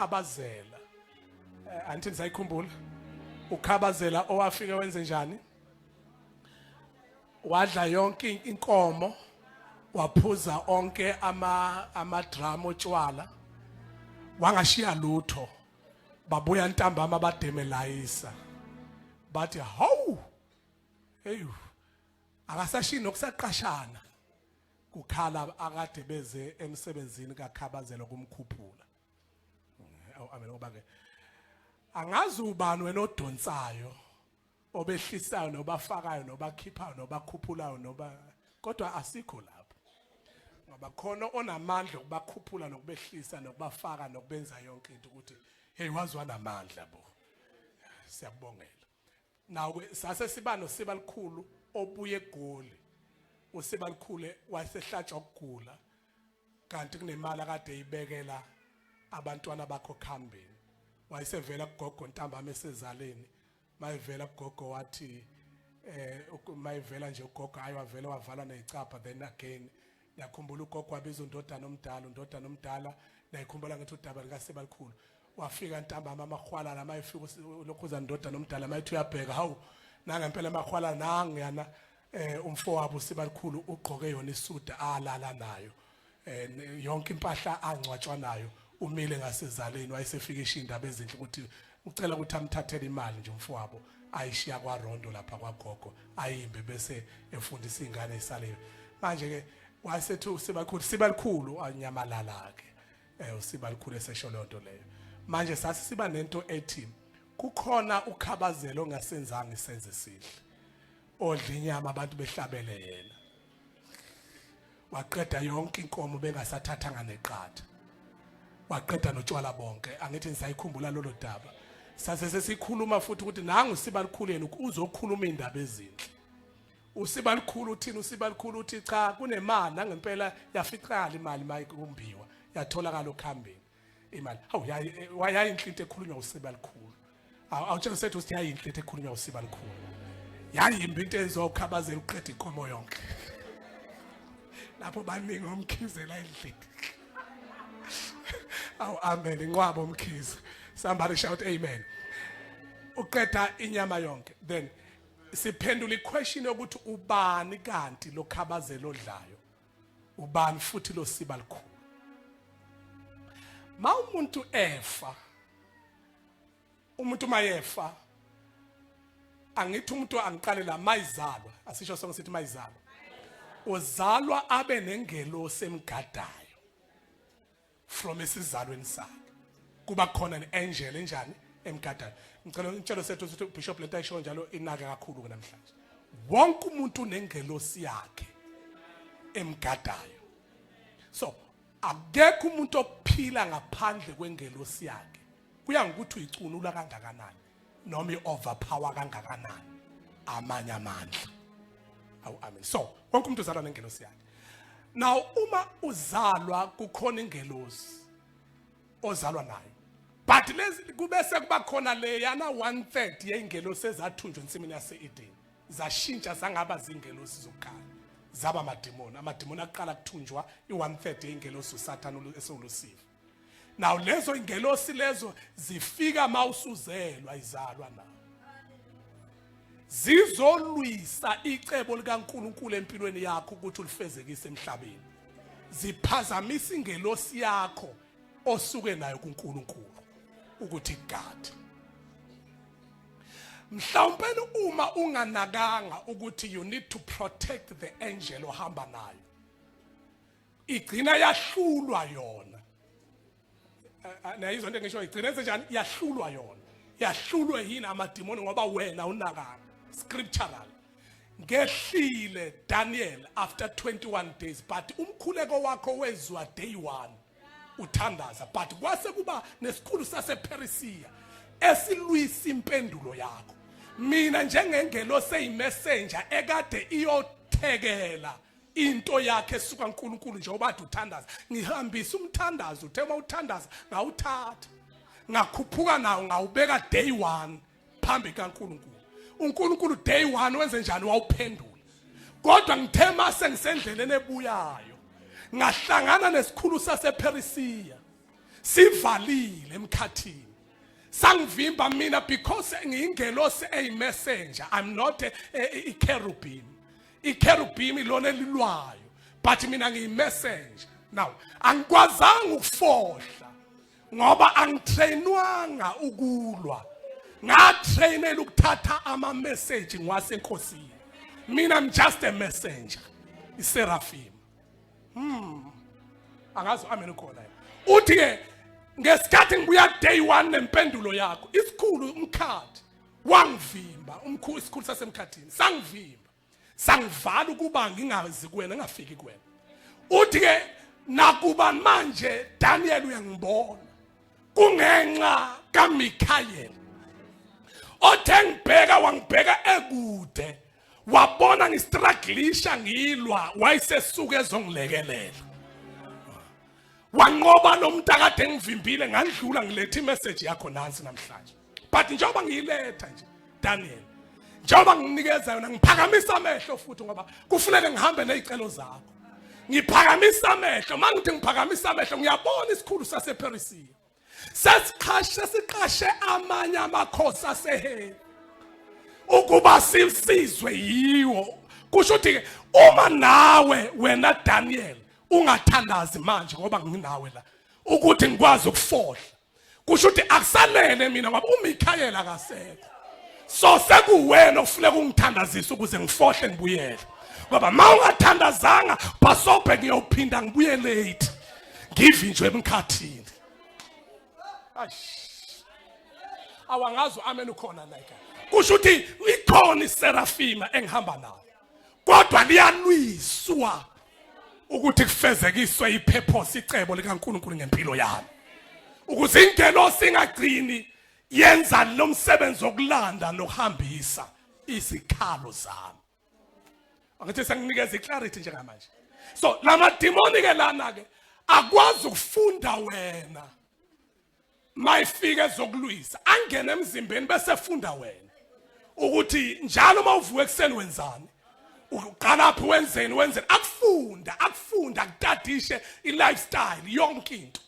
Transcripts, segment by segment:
Khabazela anti nisayikhumbula uKhabazela owafika wenze njani wadla yonke inkomo waphuza onke ama-drum otshwala wangashiya lutho babuya ntambama bademelayisa bathi hawu hey akasashini nokusaqashana kukhala akade beze emsebenzini kaKhabazela kumkhuphula amen ngoba ke angazi ubani wena odonsayo obehlisayo nobafakayo nobakhiphayo nobakhuphulayo noba kodwa asikho lapho ngoba khona onamandla ukubakhuphula nokubehlisa nokubafaka nokubenza yonke into ukuthi hey wazwa namandla bo siyabongela nawe sase sibano siba likhulu obuye egoli usiba likhule wasehlatshwa ukugula kanti kunemali akade ibekela abantwana bakho khambeni wayesevela kugogo ntambama esezaleni mayivela kugogo wathi mayivela nje ugogo ayewavela wavala nezicapha then again yakhumbula ugogo wabiza undodana omdala nayikhumbula ngathi udaba likaSiba likhulu wafika ntambama amahwala la mayifika lokhuza indodana omdala mayithi uyabheka hawu nangempela amahwala nangiyana umfo wabo uSiba likhulu ugqoke yona isuda alala nayo yonke impahla angcwatshwa nayo umile ngasezaleni wayesefika ishindaba ezinhle ukuthi ucela ukuthi amthathele imali nje umfo wabo ayishiya kwaRondo lapha kwagogo ayimbe bese efundisa izingane isaleyo manje ke wayesethi uSiba likhulu anyamalala ke uSiba likhulu esesho lonto leyo manje sasi siba nento ethi kukhona uKhabazela ongasenzanga isenze sihle odla inyama abantu behlabele yena waqeda yonke inkomo bengasathathanga neqatha waqeda notshwala bonke angithi nisayikhumbula lolo daba sase sesikhuluma futhi ukuthi nangu uSiba likhulu yena uzokhuluma indaba ezinhle uSiba likhulu uthini uSiba likhulu uthi cha kunemali nangempela yaficala imali mayikumbiwa yatholakala okhambeni imali hawu yayinhle ekhulunywa uSiba likhulu awutshela sethu ukuthi yayinhle ekhulunywa uSiba likhulu yayimbi into ezokhabazela uqeda inkomo yonke lapho baningi omkhizela endlini awu amen inqwabo umkhize somebody shout amen uqeda inyama yonke then siphendula iquestion yokuthi ubani kanti lo Khabazela odlayo ubani futhi lo Siba likhulu umuntu efa umuntu mayefa angithi umuntu angiqale la mayizalwa asisho sonke sithi mayizalwa uzalwa abe nengelosi emgadayo from esizalweni sakhe kuba khona an-angel enjani emgadayo ngicela intshelo sethu ukuthi uBishop lento ayisho njalo inake kakhulu namhlanje wonke umuntu unengelosi yakhe emgadayo so akekho umuntu ophila ngaphandle kwengelosi yakhe kuya ngokuthi uyicunula kangakanani noma i-overpower kangakanani amanye amandla awu amen so wonke umuntu uzalwa nengelosi yakhe now uma uzalwa kukhona ingelosi ozalwa nayo but lezi kubese kuba khona le yana 1/3 yeingelosi ezathunjwa ensimini yase-Eden zashintsha zangaba zingelosi zokuqala zaba amadimoni aqala kuthunjwa i1/3 yeingelosi uSathane esolusiva now lezo ingelosi lezo zifika mawusuzelwa izalwa nawo zizolwisa icebo likaNkulunkulu empilweni yakho ukuthi ulifezekise emhlabeni ziphazamisa ingelosi yakho osuke nayo kuNkulunkulu ukuthi God mhlawumbe uma unganakanga ukuthi you need to protect the angel ohamba nayo igcina yahlulwa yona nayizonto ngisho igcina njani yahlulwa yona yahlulwe yini amadimoni ngoba wena unakanga scriptural ngehlile Daniel after 21 days but umkhuleko wakho wezwa day 1 uthandaza but kwase kuba nesikhulu sasePersia esilwisa impendulo yakho mina njengengelosi eyimessenger ekade iyothekela into yakhe esuka kuNkulunkulu njengoba athi uthandaza ngihambisa umthandazo uthema uthandaza ngawuthatha ngakhuphuka nawo ngawubeka day 1 phambi kaNkulunkulu uNkulunkulu day 1 wenze njani wawuphendula kodwa ngithema sengisendleleni ebuyayo ngahlangana nesikhulu sasePersia sivalile emkhathini sangivimba mina because ngiyingelosi messenger. I'm not a cherubim. Cherubim ilona elilwayo, but mina ngiyi-messenger. Now angikwazanga ukufohla ngoba angitrainwanga ukulwa, ngatrainela ukuthatha ama-message ngiwasenkosini. Mina I'm just a messenger, i-seraphim. Angazi amen ukhona. Uthi ke ngesikhathi ngibuya day 1 nempendulo yakho, isikhulu umkhathi wangivimba, isikhulu sasemkhathini sangivimba, sangivala ukuba ngingazi kuwena, ngafiki kuwena. Uthi ke nakuba manje Daniel uyangibona kungenxa kaMikhayeli othe ngibheka, wangibheka ekude, wabona ngistrugglisha ngilwa, wayesesuka ezongilekelela, wanqoba nomuntu akade ngivimbile, ngandlula ngilethe imessage yakho nansi namhlanje. But njengoba ngiyiletha nje Daniel, njengoba nginikeza yona, ngiphakamisa amehlo futhi ngoba kufuneka ngihambe nezicelo zakho. Ngiphakamisa amehlo, mangithi ngiphakamisa amehlo ngiyabona isikhulu sasePersia sesiqashe amanye amakhosi asehe ukuba sisizwe yiwo. Kusho ukuthi uma nawe wena Daniel ungathandazi manje ngoba nginawe la ukuthi ngikwazi ukufohla, kusho ukuthi akusalele mina ngoba uMikhayeli akasekho. So sekuwena ofuneka ungithandazise ukuze ngifohle ngibuyele, ngoba mawungathandazanga basobhe ngiyophinda ngibuye late ngivinjwe emkhathini. Awangazo amen ukhona like. Kusho ukuthi ikhona iserafima engihamba nayo, kodwa liyalwiswa ukuthi kufezekiswe ipurpose, icebo likaNkulunkulu ngempilo yami, ukuze ingelosi ingagcini yenza lo msebenzi wokulanda nokuhambisa izikhalo zami. Angithi senginikeza iclarity njengamanje. So lama demoni ke lana ke akwazi ukufunda wena mayifika ezokulwisa, angene emzimbeni bese funda wena ukuthi njalo mawuvuka ekseni wenzani, uqala phi, wenzeni, akufunda akutadishe i-lifestyle yonke into.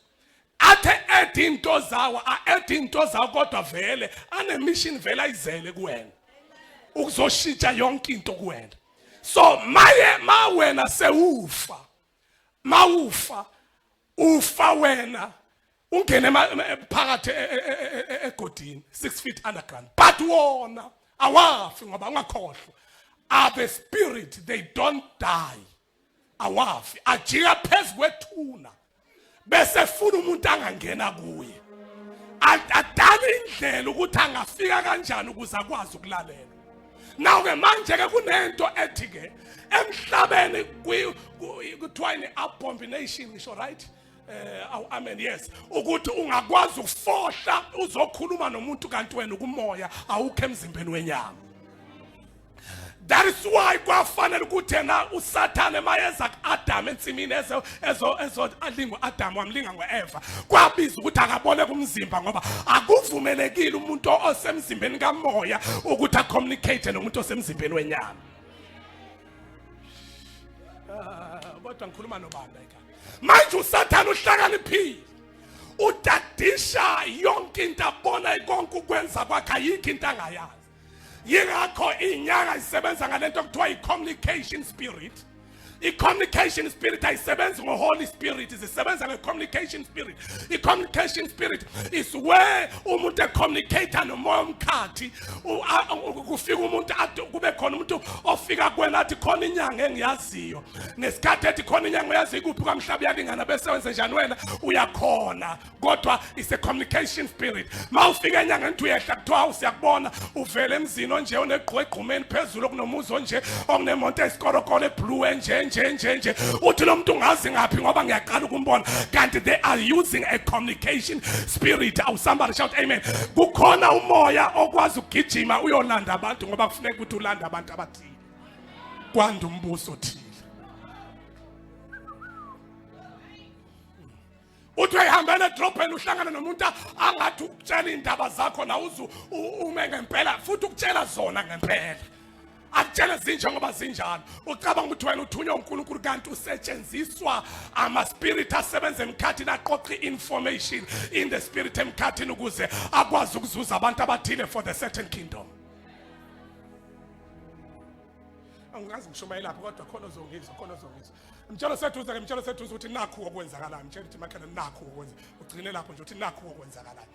Athe ethi into zawo, ethi into zawo, kodwa vele anemission vele ayizele kuwena ukuzoshintsha yonke into kuwena. So ma wena sewufa, ufa wena ungene phakathi egodini 6 feet underground, but wona awafi ngoba ungakhohlwa, the spirit, they don't die. Awafi ajika phezu kwethuna bese funa umuntu angangena kuye, adala indlela ukuthi angafika kanjani ukuze akwazi ukulalela. Now ke manje ke kunento ethi ke emhlabeni kuthiwa ni-abomination, ngisho right? Amen, yes. Ukuthi ungakwazi ukufohla uzokhuluma nomuntu kanti wena ukumoya awukho emzimbeni wenyama. That is why kwafanele ukuthi yena uSathane mayeza kuAdam ensimini ezo alinga uAdam wamlinga ngoEva, kwabiza ukuthi akabone kumzimba ngoba akuvumelekile umuntu osemzimbeni kamoya ukuthi acommunicate nomuntu osemzimbeni wenyama. Kodwa ngikhuluma nobani like manje uSathane uhlakaniphile, udadisha yonke into abona konke ukwenza kwakhe, ayikho into angayazi. Yingakho inyanga isebenza ngalento okuthiwa i-communication spirit. I-communication spirit ayisebenzi ngo-Holy Spirit, isebenza nge-communication spirit. I-communication spirit is where umuntu ecommunicate nomoya omkhathi, kufika umuntu kube khona umuntu ofika kuwena athi khona inyanga engiyaziyo, nesikhathi ethi khona inyanga uyaziyo kuphi kwamhlaba yalingana bese wenze njani wena uyakhona, kodwa is a communication spirit. Mawufika enyanga nti uyehla kuthiwa usiyakubona uvele emzini onje onegqwe egqumeni phezulu okunomuzi onje okunemonto esikorokolo eblue enje uthi lo muntu ungazi ngaphi ngoba ngiyaqala ukumbona, kanti they are using a communication spirit. Somebody shout amen. Kukhona umoya okwazi ukugijima uyolanda abantu ngoba kufuneka ukuthi ulanda abantu abathile kwanda umbuso othile. Uthi uyahambela edrobheni uhlangana nomuntu angathi ukutshela indaba zakho na ume ngempela futhi ukutshela zona ngempela. akutshele zinje ngoba zinjalo ucabanga ukuthi wena uthunywa uNkulunkulu kanti usetshenziswa ama spirit asebenza emkhathini aqoqa information in the spirit emkhathini ukuze akwazi ukuzuza abantu abathile for the certain kingdom. Angazi ngishumayela lapho kodwa khona ozongizwa Mtshelo sethu ukuthi nakho okwenzakalayo mtshela ukuthi makhana nakho okwenza ugcine lapho nje uthi nakho okwenzakalayo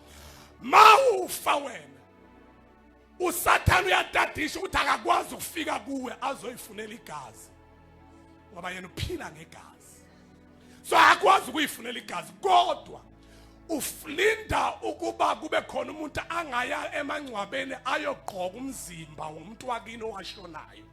mawufa wena uSathane uyadadisha ukuthi akakwazi ukufika kuwe azoyifunela igazi ngoba yena uphila ngegazi so akwazi ukuyifunela igazi kodwa ulinda ukuba kube khona umuntu angaya emangcwabeni ayogqoka umzimba womuntu wakini owashonayo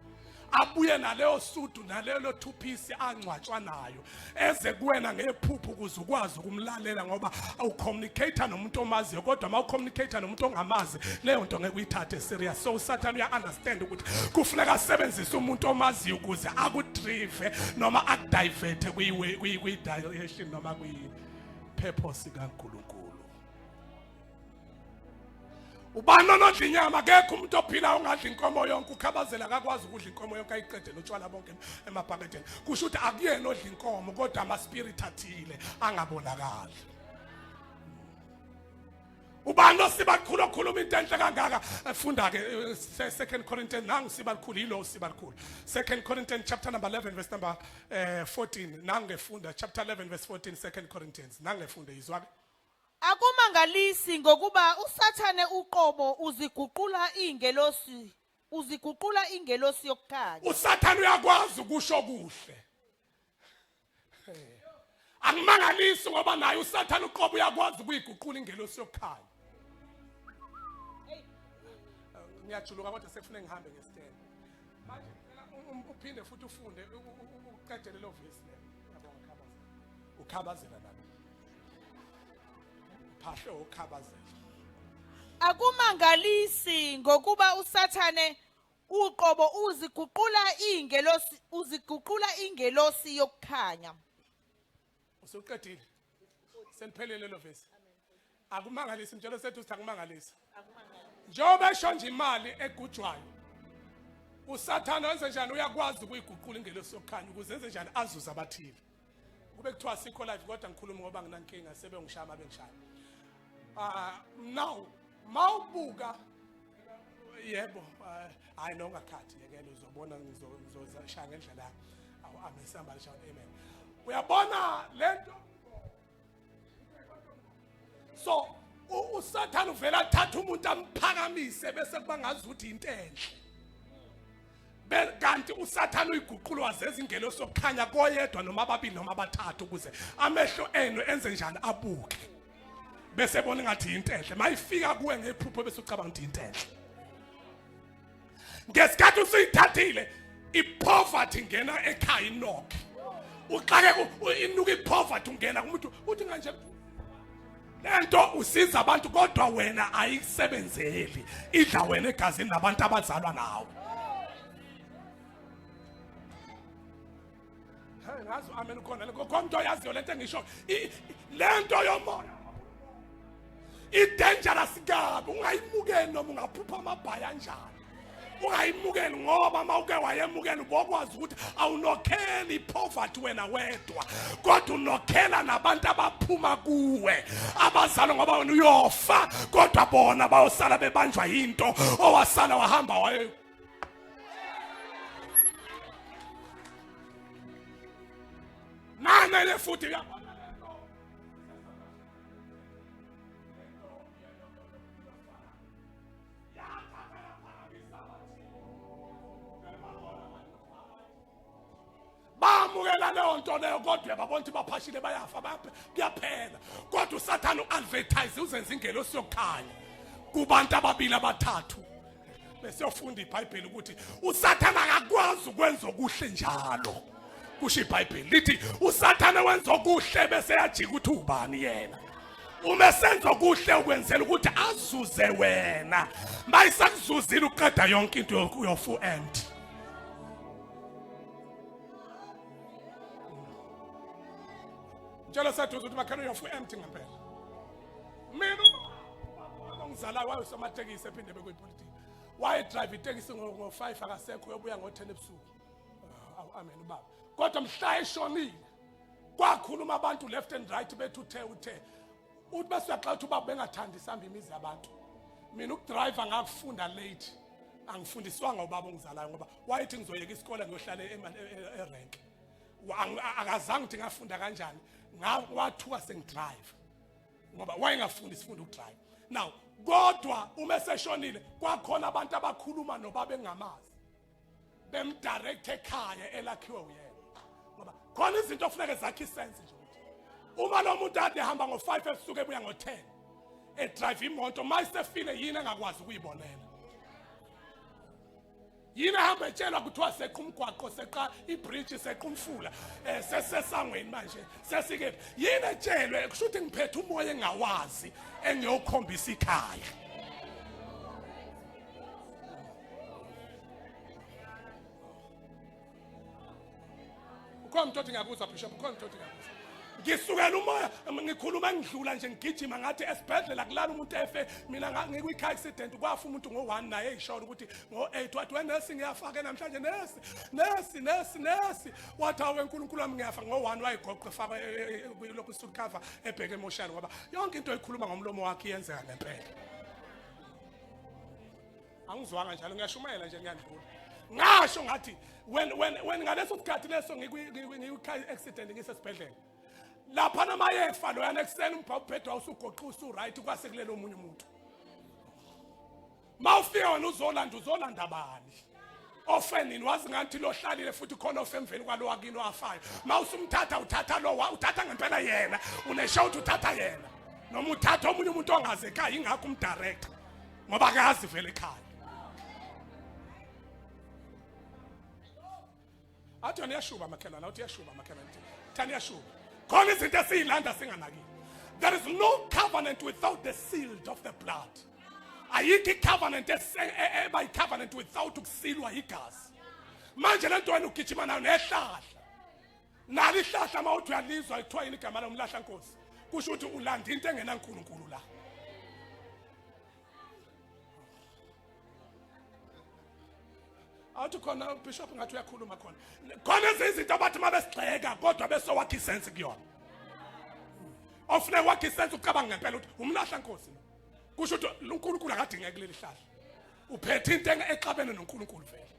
abuye naleyo sudu naleyo two piece angcwatshwa nayo eze kuwena ngephupho ukuze ukwazi ukumlalela ngoba awucommunicate nomuntu omaziyo kodwa mawucommunicate nomuntu ongamazi leyo nto ngeke uyithathe serious so uSathane uya understand ukuthi kufuneka asebenzise umuntu omaziyo ukuze akudrive noma akudiverte kwi direction noma kwi purpose kaNkulunkulu. Ubani onodla inyama akekho umuntu ophila ongadla inkomo yonke ukhabazela akakwazi ukudla inkomo yonke ayiqede notshwala bonke emabhaketheni kusho ukuthi akuyena odla inkomo kodwa ama spirit athile angabonakali. Ubani osibakhulu okhuluma into enhle kangaka funda ke 2 Corinthians nangu sibakhulu yilo sibakhulu 2 Corinthians chapter number 11 verse number 14 nangu ngefunda chapter 11 verse 14 2 Corinthians nangu ngefunda izwa ke akumangalisi ngokuba uSathane uqobo uziguqula ingelosi yokukhanya. uSathane uyakwazi ukusho kuhle. Akumangalisi ngoba naye uSathane uqobo uyakwazi ukuyiguqula ingelosi yokukhanya. Ngiyajuluka kodwa sekufune ngihambe ngestand. Manje uphinde futhi ufunde uqedele lo verse le. Yabona ukhabazela nami. Akumangalisi ngokuba uSathane uqobo uziguqula ingelosi yokukhanya. Usuqedile. Seniphelele lo verse. Akumangalisi mtshelo sethu uthi akumangalisi. Njengoba esho nje imali egujwayo. uSathane wenze njani uyakwazi ukuyiguqula ingelosi yokukhanya ukuze enze njani azuza abathile. Kube kuthiwa sikho live kodwa ngikhuluma ngoba nginankinga sebe ngishaya abengishaya. Now mawubuka yebo hayi nongakhathi yekela uzobona ngizoshaya ngendlela amesamba lisha amen uyabona lento so uSathane uvela athatha umuntu amphakamise bese kubangazi ukuthi into enhle kanti uSathane uyiguqula wazeza ingelosi yokukhanya koyedwa noma ababili noma abathathu ukuze amehlo enu enze njani abuke bese bona ngathi into enhle mayifika kuwe ngephupho bese ucabanga ukuthi into enhle ngesikhathi usuyithathile ipoverty ngena ekhaya inokhe uxake inuka ipoverty ungena kumuntu uthi kanje lento usiza abantu kodwa wena ayisebenzeli idla wena egazini nabantu abazalwa nawe ngazi amen ukhona konke oyaziyo lento engisho lento yomoya i-dangerous kabi ungayimukeli noma ungaphupha amabhaya njani ungayimukeli ngoba mawuke wayemukela ubokwazi ukuthi awunokhela ipoverty wena wedwa kodwa unokhela nabantu abaphuma kuwe abazalwa ngoba wena uyofa kodwa bona bayosala bebanjwa into owasala wahamba waye nana le futhi bamukela leyo nto leyo kodwa babona ukuthi baphashile bayafa kuyaphela kodwa uSathane uadvertise uzenza ingelosi yokukhanya kubantu ababili abathathu bese ufunda iBhayibheli ukuthi uSathane akakwazi ukwenza okuhle njalo kusho iBhayibheli lithi uSathane wenza okuhle bese yajika ukuthi ubani yena uma senza okuhle ukwenzela ukuthi azuze wena mayisakuzuzile uqeda yonke into yofu empty njalo sethu ukuthi makhana uyofu empty ngempela mina ngizala wayo somatekisi ephinde bekwepolitiki wayedrive iteksi ngo-5 akasekho uyobuya ngo-10 ebusuku. Amen ubaba. Kodwa mhla eshonile kwakhuluma abantu left and right bethu uthe uthi bese uyaxaxa ubaba bengathandi sihamba imizi yabantu. Mina ukudrive ngakufunda late. Angifundiswanga ubaba ongizalayo ngoba wayethi ngizoyeka isikole ngiyohlala erenke. Akazange ukuthi ngafunda kanjani. Wathuka sengidrive. Ngoba wayengafundi sifundo ukudrive. Now kodwa uma seshonile kwakhona abantu abakhuluma nobaba engamazi. Bemdirect ekhaya elakhiwe uyena. Ngoba khona izinto ofuneka zakhe isense nje ukuthi uma lo muntu ade ehamba ngo-5 ebusuku ebuya ngo-10 edrive imoto mayisefile yini engakwazi ukuyibonela. Yini ehamba etshelwa kuthiwa seqa umgwaqo seqa ibridge seqa umfula sesesangweni manje sesike yini etshelwe kusho ukuthi ngiphethe umoya engawazi engiyokhombisa ikhaya. Ukhona umuntu othi ngiyakuzwa Bishop, ukhona umuntu othi ngiyakuzwa. Ngisukela umoya ngikhuluma ngidlula nje ngigijima ngathi esibhedlela kulala umuntu efe mina ngikwi-car accident kwafa umuntu ngo-1 naye eyishawula ukuthi ngo-8 wathi wenesi ngiyafaka namhlanje nesi wathi awe uNkulunkulu wami ngiyafa ngo-1 wayigoqa efaka lokhu isuit cover ebheke emoshani ngoba yonke into eyikhuluma ngomlomo wakhe iyenzeka ngempela. Angizwanga njalo ngiyashumayela nje ngiyandlula. Ngasho ngathi when ngaleso sikhathi leso ngikwi-car accident ngisesibhedlela lapha namayefa lo yana ekseni umphaphedwa usugoqa usuright kwasekulelo omunye umuntu. Mawufika wena uzolanda bani? Ofenini wazi ngathi lo hlalile futhi khona ofemveni kwalo wakini wafayo. Mawusumthatha uthatha lo uthatha ngempela yena uneshow uthatha yena. Noma uthatha omunye umuntu ongaze ekhaya ingakho umdirector ngoba akazi vele ekhaya. Athi uyashuba makhelana uthi yashuba makhelana thani yashuba. Khona izinto esiyilanda singanakile. There is no covenant without the seal of the blood. Ayikho covenant by covenant without ukusilwa igazi. Manje lento wena ugijima nayo nehlahla. Nali ihlahla mawuthi uyalizwa ithiwa yini igama lomlahla Nkosi. Kusho ukuthi ulanda into engena uNkulunkulu la. Awuthi khona Bishop ngathi uyakhuluma khona. Khona izinto abathi mabesigxeka kodwa bese wakhe isense kuyona. Ofune wakhe isense ucabanga ngempela ukuthi umlahla Nkosi. Kusho ukuthi uNkulunkulu akadingeki kuleli hlahla. Uphethe into exabene noNkulunkulu vele.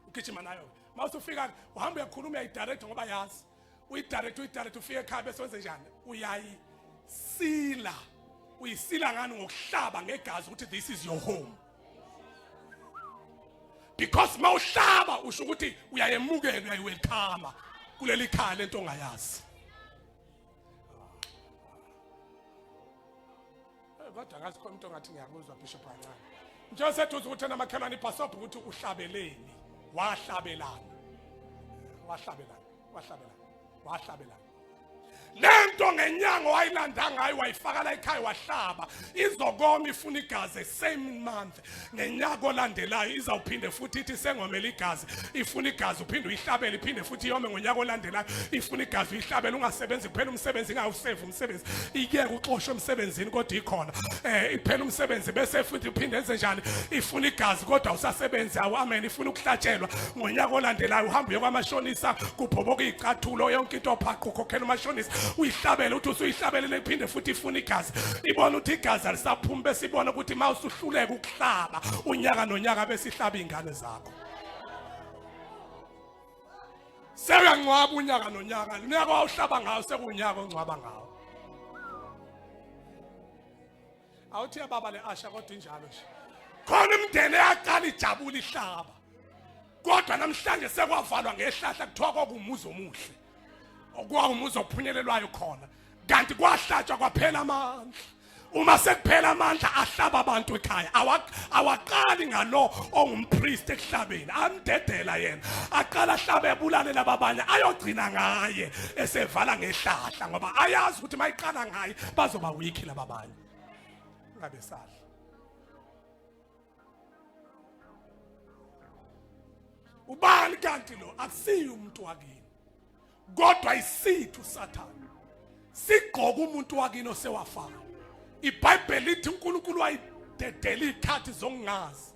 Ugijima nayo. Mawusufika uhamba uyakhuluma uyayidirect ngoba yazi. Uyidirect ufike ekhaya bese wenze njani? Uyayisila. Uyisila ngani ngokuhlaba ngegazi ukuthi this is your home. Because mawuhlaba usho ukuthi uyayemukela uyayiwelcome kuleli khaya lento ongayazi. Kodwa ngathi khona umuntu ongathi ngiyakuzwa Bishop kancane. Nje sethu ukuthi namakhelwane ibhasobho ukuthi uhlabeleni, wahlabelana. Lento ngenyango wayilanda ngayo wayifaka la ekhaya wahlaba izokoma ifuna igazi same month ngenyaka olandelayo izawuphinde futhi ithi sengomela igazi ifuna igazi uphinde uyihlabele iphinde futhi yome ngonyaka olandelayo ifuna igazi uyihlabele ungasebenzi kuphela umsebenzi ingawusave umsebenzi ikeke uxoshwe emsebenzini kodwa ikhona iphela umsebenzi bese futhi uphinde enze njani ifuna igazi kodwa usasebenzi awu amen ifuna ukuhlatshelwa ngonyaka olandelayo uhamba uyokwamashonisa kubhoboka izicathulo yonke into ophaqa ukhokhela umashonisa uyihlabele uthi usuyihlabelele iphinde futhi ifuna igazi ibona ukuthi igazi alisaphumi besibona ukuthi mawusuhluleka ukuhlaba unyaka nonyaka besihlaba ingane zakho sekangcwaba unyaka nonyaka unyaka wawuhlaba ngawo sekunyaka ongcwaba ngawo awuthi baba le Asha kodwa injalo nje khona imndeni yaqala ijabula ihlaba kodwa namhlanje sekwavalwa ngehlahla kuthiwa kokumuzi omuhle okwawumuzi ophunyelelwayo khona kanti kwahlatshwa kwaphela amandla uma sekuphela amandla ahlaba abantu ekhaya awaqali ngalo ongumpriest ekuhlabeni amdedela yena aqala ahlabe ebulale lababanye ayogcina ngaye esevala ngehlahla ngoba ayazi ukuthi mayiqala ngaye bazoba weak lababanye ngabe sahla ubani kanti lo akusiyo umuntu wakini kodwa isithu Sathane sigqoka umuntu wakini osewafana iBhayibheli lithi uNkulunkulu wayidedela ikhathi zongazi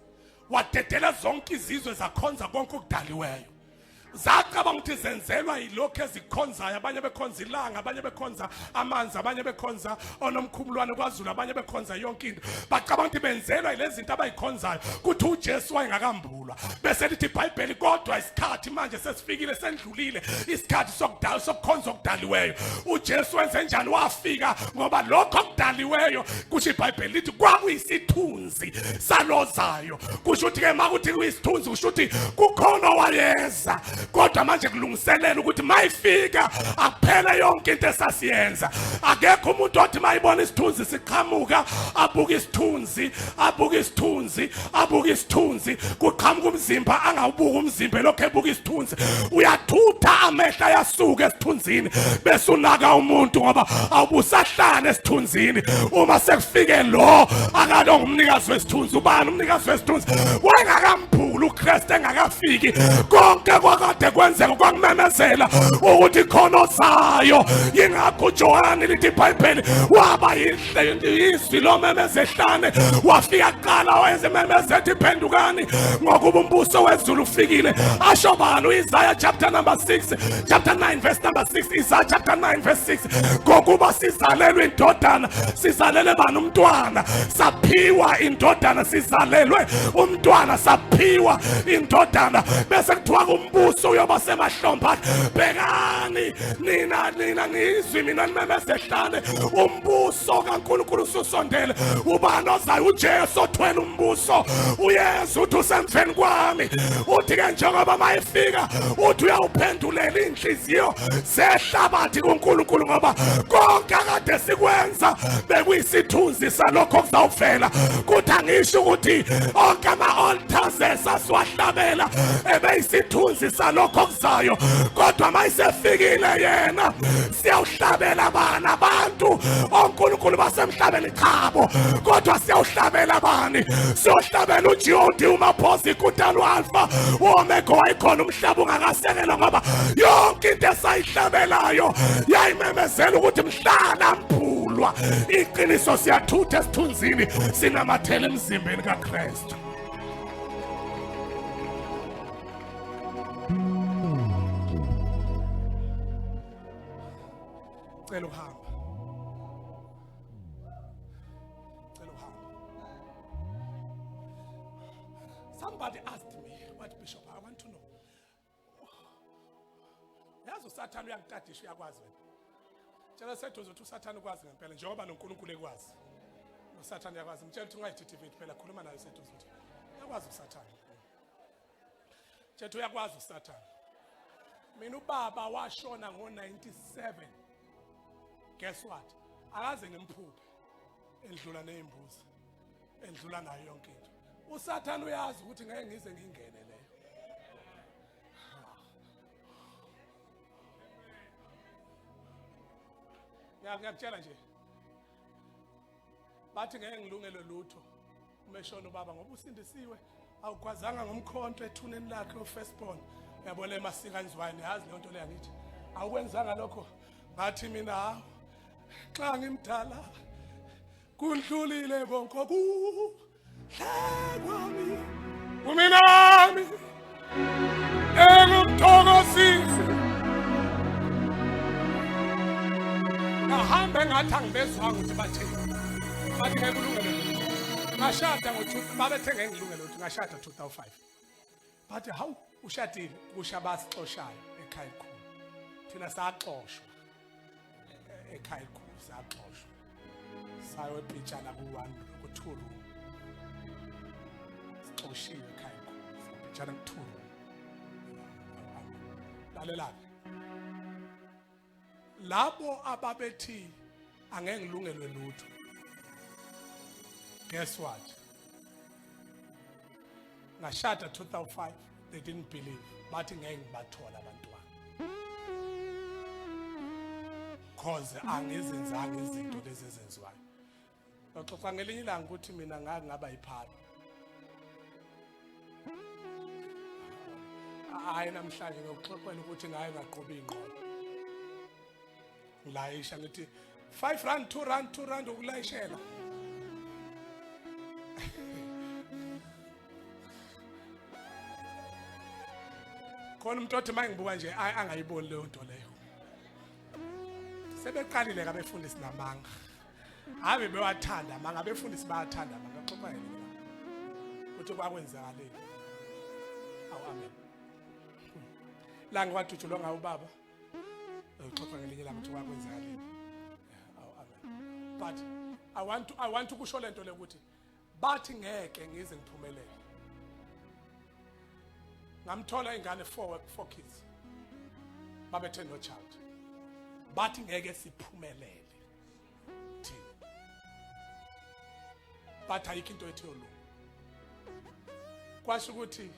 wadedela zonke izizwe zakhonza konke okudaliweyo. Zacabanga ukuthi zenzelwa yilokho ezikhonzayo, abanye bekhonza ilanga, abanye bekhonza amanzi, abanye bekhonza onomkhumulwane kwaZulu, abanye bekhonza yonke into. Bacabanga ukuthi benzelwa yilezi zinto abayikhonzayo kuthi uJesu wayengakambulwa. Bese lithi iBhayibheli kodwa isikhathi manje sesifikile, sendlulile isikhathi sokudala sokukhonza okudaliweyo. UJesu wenze njani? Wafika ngoba lokho okudaliweyo kusho iBhayibheli lithi kwakuyisithunzi salozayo. Kusho ukuthi ke makuthi kuyisithunzi kusho ukuthi kukhona wayeza. Kodwa manje kulungiselela ukuthi mayifika akuphele yonke into esasiyenza. Akekho umuntu othi mayibona isithunzi siqhamuka abuka isithunzi, abuka isithunzi, abuka isithunzi, kuqhamuka umzimba angawubuka umzimba lokho ebuka isithunzi. Uyathutha amehla yasuka esithunzini bese unaka umuntu ngoba awubusahlala esithunzini. Uma sekufike lo akalo ngumnikazi wesithunzi, ubani umnikazi wesithunzi? Wayengakambhuli uKristu engakafiki. Konke kwakade kwenzeka kwakumemezela ukuthi khona ozayo. Yingakho uJohane lithi iBhayibheli waba izwi lomemeza ehlane, wafika kuqala wenze memeza ethi phendukani ngokuba umbuso wezulu ufikile. Asho bani uIsaiah chapter number 6, chapter 9 verse number 6, Isaiah chapter 9 verse 6, ngokuba sizalelwe indodana, sizalele bani umntwana, saphiwa indodana, sizalelwe umntwana, saphiwa indodana. Bese kuthiwa umbuso uyoba semahlombe. Bhekani nina ngizwi mina nimemeza ehlane, umbuso kaNkulunkulu ususondele. Ubani ozayo? uJesu othwele umbuso. uYesu uthi usemfeni kwami. Uthi ke njengoba mayifika uthi uyawuphendulela inhliziyo zehlabathi kuNkulunkulu ngoba konke akade sikwenza bekuyisithunzi salokho okuzawuvela. Kuthi angisho ukuthi onke ama-altars esasiwahlabela ebeyisithunzi salokho okuzayo, kodwa mayisefikile yena siyawuhlabela abantu oNkulunkulu basemhlabeni chabo, kodwa siyawuhlabela bani? Siyohlabela uJehodi, uMaphosi, iKutani, uAlpha, uOmega, wayikhona umhlaba ungakasekelwa ngoba yonke into esayihlabelayo yayimemezela ukuthi mhlana mbulwa. Iqiniso siyathutha esithunzini sinamathela emzimbeni kaKristu. Cela uhamba. Cela uhamba. Somebody asked me, what Bishop, I want to know. Yazi uSathane uyangitadisha, uyakwazi wena. Tshela sethu uzothi uSathane ukwazi ngempela njengoba noNkulunkulu ekwazi. uSathane yakwazi. Mtshela ukuthi ungayithithivile phela, khuluma naye sethu uzothi. Uyakwazi uSathane. Tshela uyakwazi uSathane. Mina ubaba washona ngo97. Guess what? Akaze ngimphuphe. Endlula nezimbuzi. Endlula nayo yonke into. uSathane uyazi ukuthi ngeke ngize ngingene leyo. Ngiyakutshela nje. Bathi ngeke ngilungelwe lutho. Umeshona ubaba ngoba usindisiwe, awukwazanga ngomkhonto ethuneni lakhe ofirstborn. Uyabona emasikanyizwane, yazi le nto le yangithi. Awukwenzanga lokho. Ngathi mina xa ngimdala kundlulile konke kwami uminami engumthokozisi. Ngahambe ngathi angibezwanga ukuthi bathini. Bathi ngeke ulungele lutho. Ngashada babethe ngeke ngilungele lutho. Ngashada 2005. Bathi hawu ushadile kusha basixoshayo ekhaya elikhulu. Thina saxoshwa ekhaya elikhulu, saxoshwa. Sayo ePitshana ku1 ku2 room. Sixoshiwe ekhaya elikhulu. Sapitshana ku2 room. Lalela. Labo ababethi angeke ngilungelwe lutho. Guess what? Ngashada 2005, they didn't believe. Bathi ngeke ngibathola abantwana. Cause angizenzanga izinto lezi ezenziwayo. Baxoxa ngelinye ilanga ukuthi mina ngake ngaba yiphalo. Hayi namhlanje ngokuxoxela ukuthi ngaye ngaqoba ingqondo. Ngilayisha ngithi 5 rand 2 rand 2 rand ukulayishela. khona umuntu othi mangibuka nje angayiboni leyo nto leyo. Sebeqalile ke abefundisi namanga. Ave bewathanda manga abefundisi bayathanda manga xoxa yena. Uthi kwakwenzakaleni. Awu amen. La ngiwadutshulwa ngawo baba. Xoxa ngelinye la ukuthi kwakwenzakaleni. Awu amen. But I want ukusho lento le ukuthi bathi ngeke ngize ngiphumelele. Ngamthola ingane 4 kids. Babethe no child. Bathi ngeke siphumelele. Thina. But ayikho into ethi yolunga. Kwasho ukuthi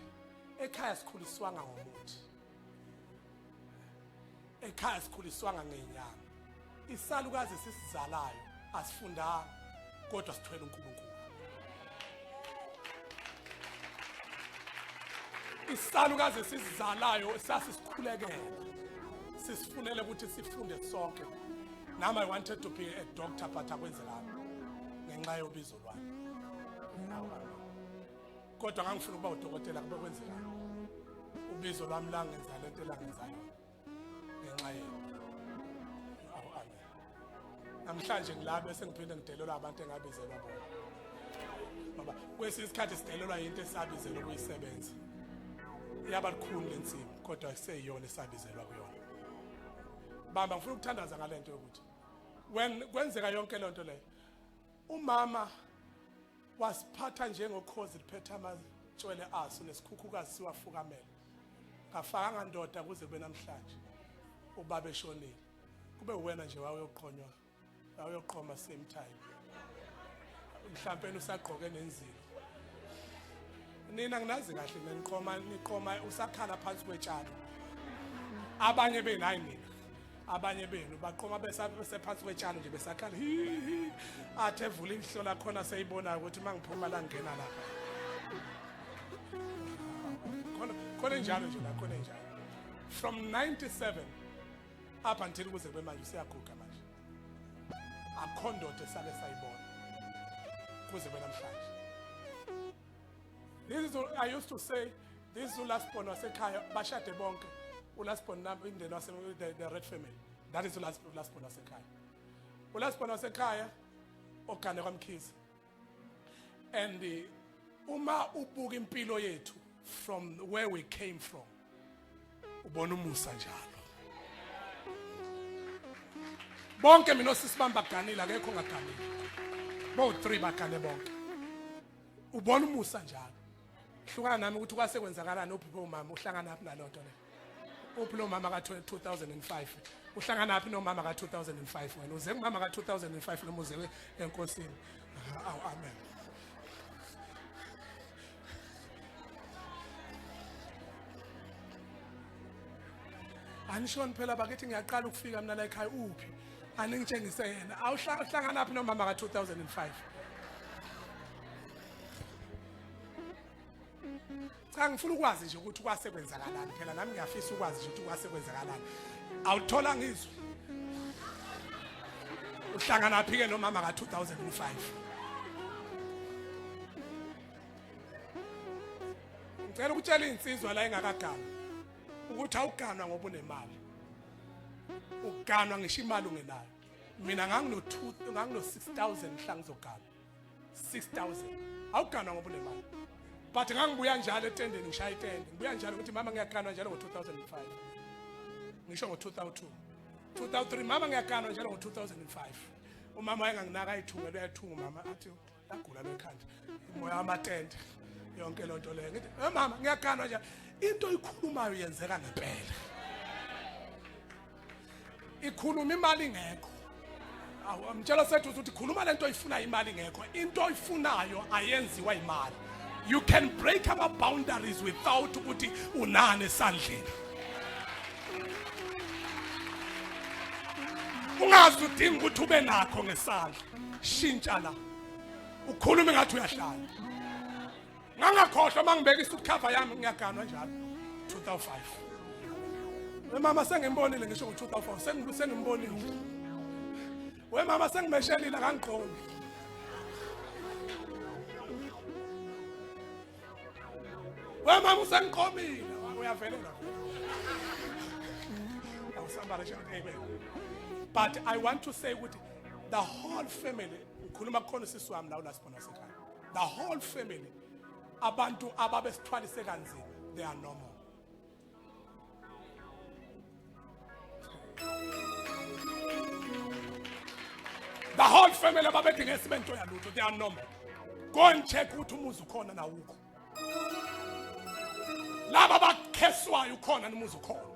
ekhaya sikhuliswanga ngomuthi. Ekhaya sikhuliswanga ngenyanga. Isalukazi sisizalayo asifundanga kodwa sithwele uNkulunkulu. Isalukazi sisizalayo sasisikhulekela. Sisifunele ukuthi sifunde sonke. Now I wanted to be a doctor but akwenzelana ngenxa yobizo lwami. Kodwa ngangifuna ukuba udokotela kube kwenzelana. Ubizo lwami la ngenza lento la ngenzayo. Ngenxa yenu. Namhlanje ngilapha bese ngiphinde ngidelelwa abantu engabizelwa bona. Baba, kwesikhathi sidelelwa into esabizelwa ukuyisebenza. Yaba likhulu lensimbi kodwa kuseyiyona esabizelwa kuyona. Bamba ngifuna ukuthandaza ngalento yokuthi when kwenzeka yonke lento le umama wasiphatha njengokhozi liphethe amatshwele aso nesikhukhukazi siwafukamela. Ngafaka ndoda kuze kube namhlanje. Ubaba eshonile. Kube wena nje wayoqhonywa. Wayoqhoma same time. Mhlawumbe usagqoke nenzilo. Nina nginazi kahle niqhoma usakhala phansi kwetshalo. Abanye benayi nina. Abanye benu baqhoma besephansi kwetshalo nje besakhala. Athe evula ihlola khona seyibona ukuthi mangiphuma la ngena lapha. Khona njalo nje la khona njalo. From 97 up until kuze kube manje siyaguga manje. Akhondote sale sayibona. Kuze kube namhlanje. This is what I used to say. This is uLasbon wasekhaya bashade bonke. uLasbon nami indeni wase the red family. That is uLasbon wasekhaya. uLasbon wasekhaya ogane kwaMkhize. And uma ubuka impilo yethu from where we came from. Ubona umusa njalo. Bonke mina sisibamba ganila akekho ngaganile. Bo 3 bagane bonke. Ubona umusa njalo. Hlukana nami ukuthi kwase kwenzakalani uphupho umama uhlangana naphi nalonto le. Uphilo umama ka 2005. Uhlangana naphi nomama ka 2005 wena uze kumama ka 2005 noma uze enkosini. Awu amen. Anishon phela bakithi ngiyaqala ukufika mina la ekhaya uphi. Aningitshengise yena. Awuhlangana naphi nomama ka 2005. Cha ngifuna ukwazi nje ukuthi kwase kwenzakalani phela nami ngiyafisa ukwazi nje ukuthi kwase kwenzakalani. Awuthola ngizwe. Uhlangana naphi ke nomama ka 2005. Ngicela ukutshela insizwa la engakagana ukuthi awuganwa ngoba unemali. Uganwa ngisho imali ungenayo. Mina ngangino 6000 mhla ngizogana. 6000. Awuganwa ngoba unemali. But ngangibuya njalo etendeni ngishaya itende. Ngibuya njalo ukuthi mama ngiyaganwa njalo ngo2005. Ngisho ngo2002. 2003 mama ngiyaganwa njalo ngo2005. Umama wayenganginaka ayithungela uyathunga mama athi yagula lekhanda. Imoya amatende yonke lonto leyo. Ngithi mama ngiyaganwa njalo. Into ikhulumayo yenzeka ngempela. Ikhuluma imali ngekho. Awu mtshela sethu ukuthi khuluma lento oyifuna imali ngekho. Into oyifunayo ayenziwa imali. You can break our boundaries without ukuthi unane esandleni. Ungazi udinga ukuthi ube nakho ngesandla. Shintsha la. Ukhulume ngathi uyahlala. Ngangakhohlwa mangibeka isukhava yami ngiyaganwa njalo 2005. Mama sengimbonile ngisho ngo2004 sengimbonile. Mama sengimeshelile kangiqondi. Mama usengiqomile uyavelela. Somebody shout amen. But I want to say with the whole family, ngikhuluma khona usisi wami la ulasibona sekhaya. The whole family, abantu ababesithwalise kanzima, they are normal. The whole family ababedinga isibento yalutho, they are normal. Go and check ukuthi umuzi ukhona na ukho. Laba bakheswayo ukhona numuzi ukhona.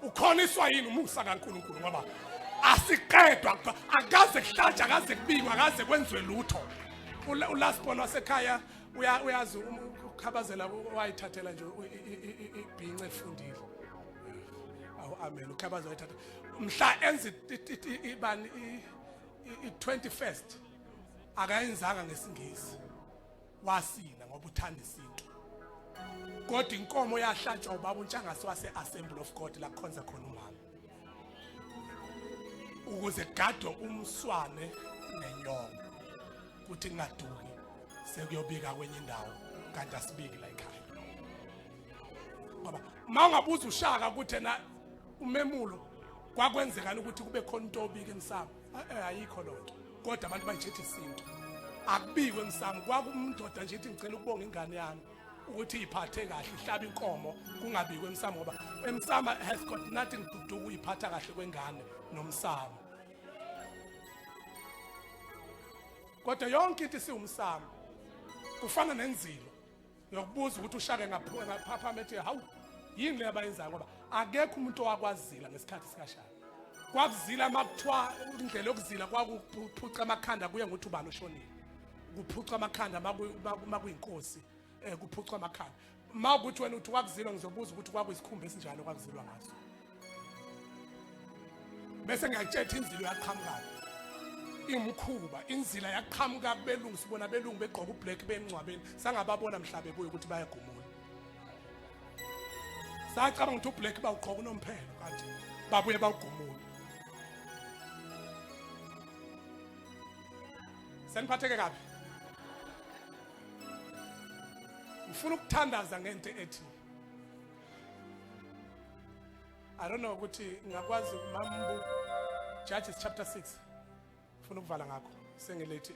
Ukhoniswa yini umusa kaNkulunkulu ngoba asiqedwa akaze kuhlatsha akaze kubikwa akaze kwenziwe lutho. Ulasibona wasekhaya uyazi ukhabazela wayithathela nje ibhince efundile. Awu amen ukhabazela wayithatha. Mhla enzi ibani i21st akayenzanga ngesingisi. Wasina ngoba uthanda isinto. Kodwa inkomo yahlatshwa ubaba uNtshangase wase Assembly of God la khonza khona umama. Ukuze gadwe umswane nenyongo. Kuthi ngaduki sekuyobika kwenye indawo kanti asibiki la ekhaya. Ngoba mangabuza ushaka ukuthi na umemulo kwakwenzekana ukuthi kube khona into obika emsamo. Ayikho lonto. Kodwa abantu bayijethi isinto. Akubikwe emsamo kwakumundoda nje ithi ngicela ukubonga ingane yami. Ukuthi iphathe kahle ihlaba inkomo kungabikwe emsamo ngoba emsamo has got nothing to do uyiphatha kahle kwengane nomsamo. Kodwa yonke into siwumsamo kufana nenzilo yokubuza ukuthi ushake ngaphapha methi hawu yini le abayenzayo ngoba akekho umuntu owakwazila ngesikhathi sikashaka. Kwakuzila makuthiwa indlela yokuzila kwakuphuca amakhanda kuye ngokuthi ubani oshonile. Kuphuca amakhanda makuyinkosi. Kuphucwa amakhanda mawukuthi wena uthi wakuzilwa ngizobuza ukuthi kwakuyisikhumba esinjalo kwakuzilwa ngaso bese ngiyatshela inzilo yaqhamuka imkhuba inzila yaqhamuka kubelungu sibona belungu begqoka ublack bemncwabeni sangababona mhlabe buye ukuthi bayagumula sacabanga ukuthi ublack bawugqoka unomphelo kanti babuye bawugumula seniphatheke kabi ngifuna ukuthandaza ngento ethi I don't know ukuthi ngakwazi mambu Judges chapter 6 ngifuna ukuvala ngakho sengilethi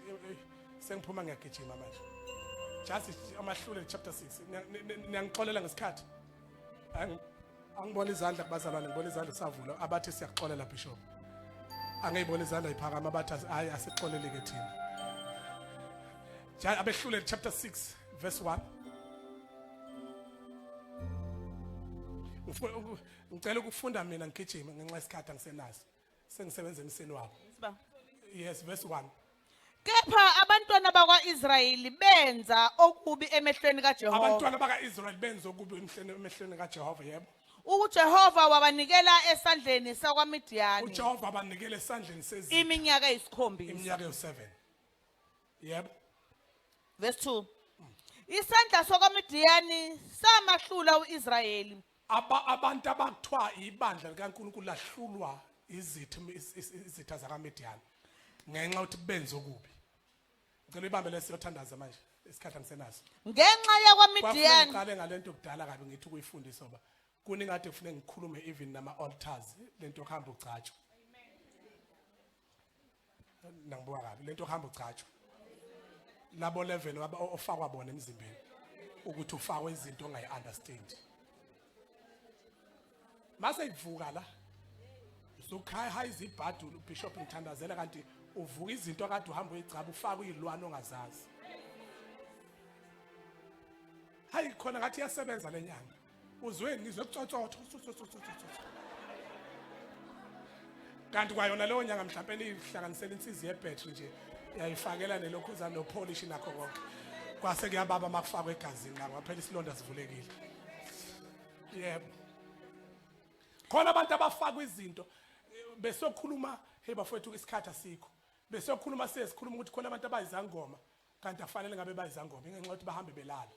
sengiphuma ngiyagijima manje Judges amahlule chapter 6 niyangixolela ngesikhathi angibona izandla kubazalwane ngibona izandla savula abathi siyaxolela bishop angiyibona izandla iphakama abathi hayi asixoleleke thina abehlule chapter 6 verse 1 ngicela ukufunda mina ngigijima ngenxa yesikhathi angisenazi sengisebenza emseni wabo yes verse 1 Kepha abantwana bakwaIsrayeli benza okubi emehlweni kaJehova. Abantwana bakaIsrayeli benza okubi emehlweni kaJehova yebo. UJehova wabanikela esandleni sakwaMidiyani. uJehova wabanikela esandleni sezizwe. Iminyaka eyisikhombisa. Iminyaka yo7. Yebo. Verse 2. Isandla sakwaMidiyani samahlula uIsrayeli. Abantu abakuthiwa ibandla likaNkulunkulu lahlulwa izitha zakaMidiyani ngenxa ukuthi benze okubi. Ngicela ibambe lesiyothandaza manje isikhathi angisenazo. Ngenxa yakwaMidiyani. Ngiqale ngalento kudala kabi ngithi ukuyifundisa ngoba kuningade kufanele ngikhulume even nama altars lento khamba ugcatshwa. Nangibuka kabi lento khamba ugcatshwa. Labo level ofakwa bona emzimbeni ukuthi ufakwe izinto ongayi understand. Mase ivuka la uzokhaya izibhadu uBishop ngithandazela kanti uvuka izinto akade uhamba uyigcaba ufaka izilwane ongazazi. Hayi khona ngathi iyasebenza lenyanga. Uzweni ngizwe kucotsotho. Kanti kwayona leyo nyanga mhlawumbe ihlanganisela insizi yebattery nje yayifakela nelokhuza no polish nakho konke. Kwase kuyababa makufakwe egazini ngaphela isilonda sivulekile. Yebo. Khona abantu abafaka izinto besokhuluma hey bafowethu isikhathi asikho. Besokhuluma sesikhuluma ukuthi khona abantu abayizangoma kanti afanele ngabe bayizangoma ngenxa yokuthi bahambe belala.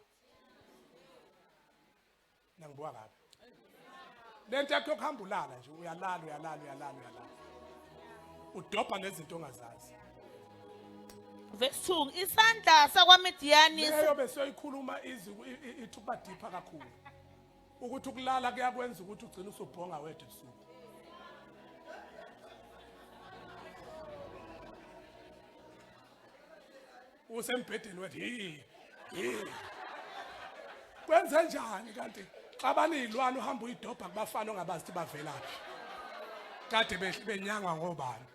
Nangibuka kabi. Lento yakho yokuhamba ulala nje uyalala. Udobha nezinto ongazazi. Verse 2 Isandla sakwaMidiyani leyo besoyikhuluma ithi kuba deeper kakhulu. ukuthi ukulala kuyakwenza ukuthi ugcine usubhonga wedwa ebusuku. Usembhedeni wethi kwenze njani kanti xa baniyilwane uhamba uyidobha kubafana ongabazi ukuthi bavelaphi kade benyangwa ngobani.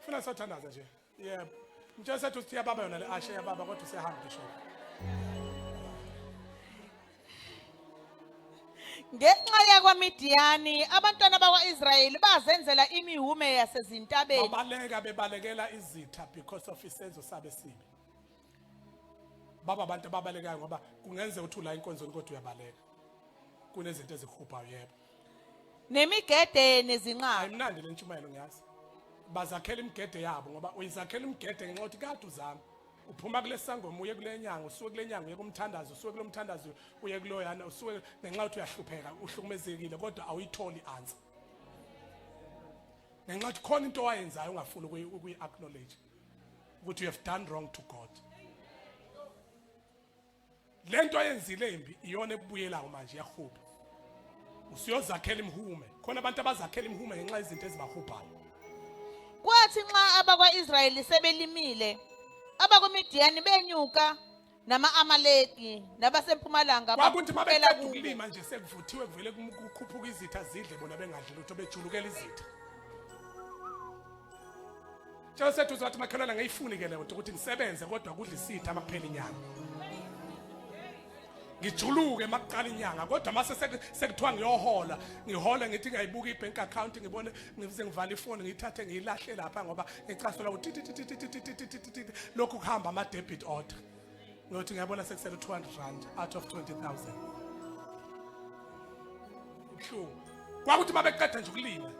Funa sathandaza nje yebo mtshela sethu siya baba yona le ashe yababa kodwa usehamba ngisho. Ngenxa yakwaMidiyani abantwana bakwaIsrayeli bazenzela imihume yasezintabeni. Babaleka bebalekela izitha because of isenzo sabe sibi. Baba abantu ababalekayo ngoba kungenze ukuthi ula inkonzo kodwa uyabaleka. Kunezinto ezikuhuphayo yebo. Nemigede nezinqaba. Ayimnandi le ntshumayelo ngiyazi. Bazakhela imigede yabo ngoba uyizakhela imigede ngenxa yokuthi kade uzama. Uphuma kule sangoma uye kule nyanga usuke kule nyanga uye kumthandazo usuke kule mthandazo uye kuloyana usuke ngenxa yokuthi uyahlupheka uhlukumezekile kodwa awuyitholi answer. Ngenxa yokuthi khona into owayenzayo ungafuni ukuyi-acknowledge ukuthi you have done wrong to God. Lento oyenzile imbi iyona ebuyelayo manje yahuba. Usiyozakhela imhume. Khona abantu abazakhela imhume ngenxa izinto ezibahuphayo. Kwathi nxa abakwaIsrayeli sebelimile abakoMidiyani benyuka nama-Amaleki nabasempumalanga kwakuthi mabeceda ukulima nje sekuvuthiwe kuvele kukhuphuka izitha zidle bona bengadli lutho bejulukela izitha. Tshela sethu uzothi makhelwana ngayifuni ke le nto ukuthi ngisebenze kodwa kudla isitha amakuphela inyanga. Ngijuluke makuqala inyanga kodwa mase sekuthiwa ngiyohola ngihole ngithi ngayibuka ibank account ngibone ngize ngivala ifoni ngiyithathe ngiyilahle lapha ngoba ngicasola ukuthi lokhu kuhamba ama debit order ngokuthi ngiyabona sekusele 200 rand out of 20,000. Kwakuthi mabeqeda nje ukulima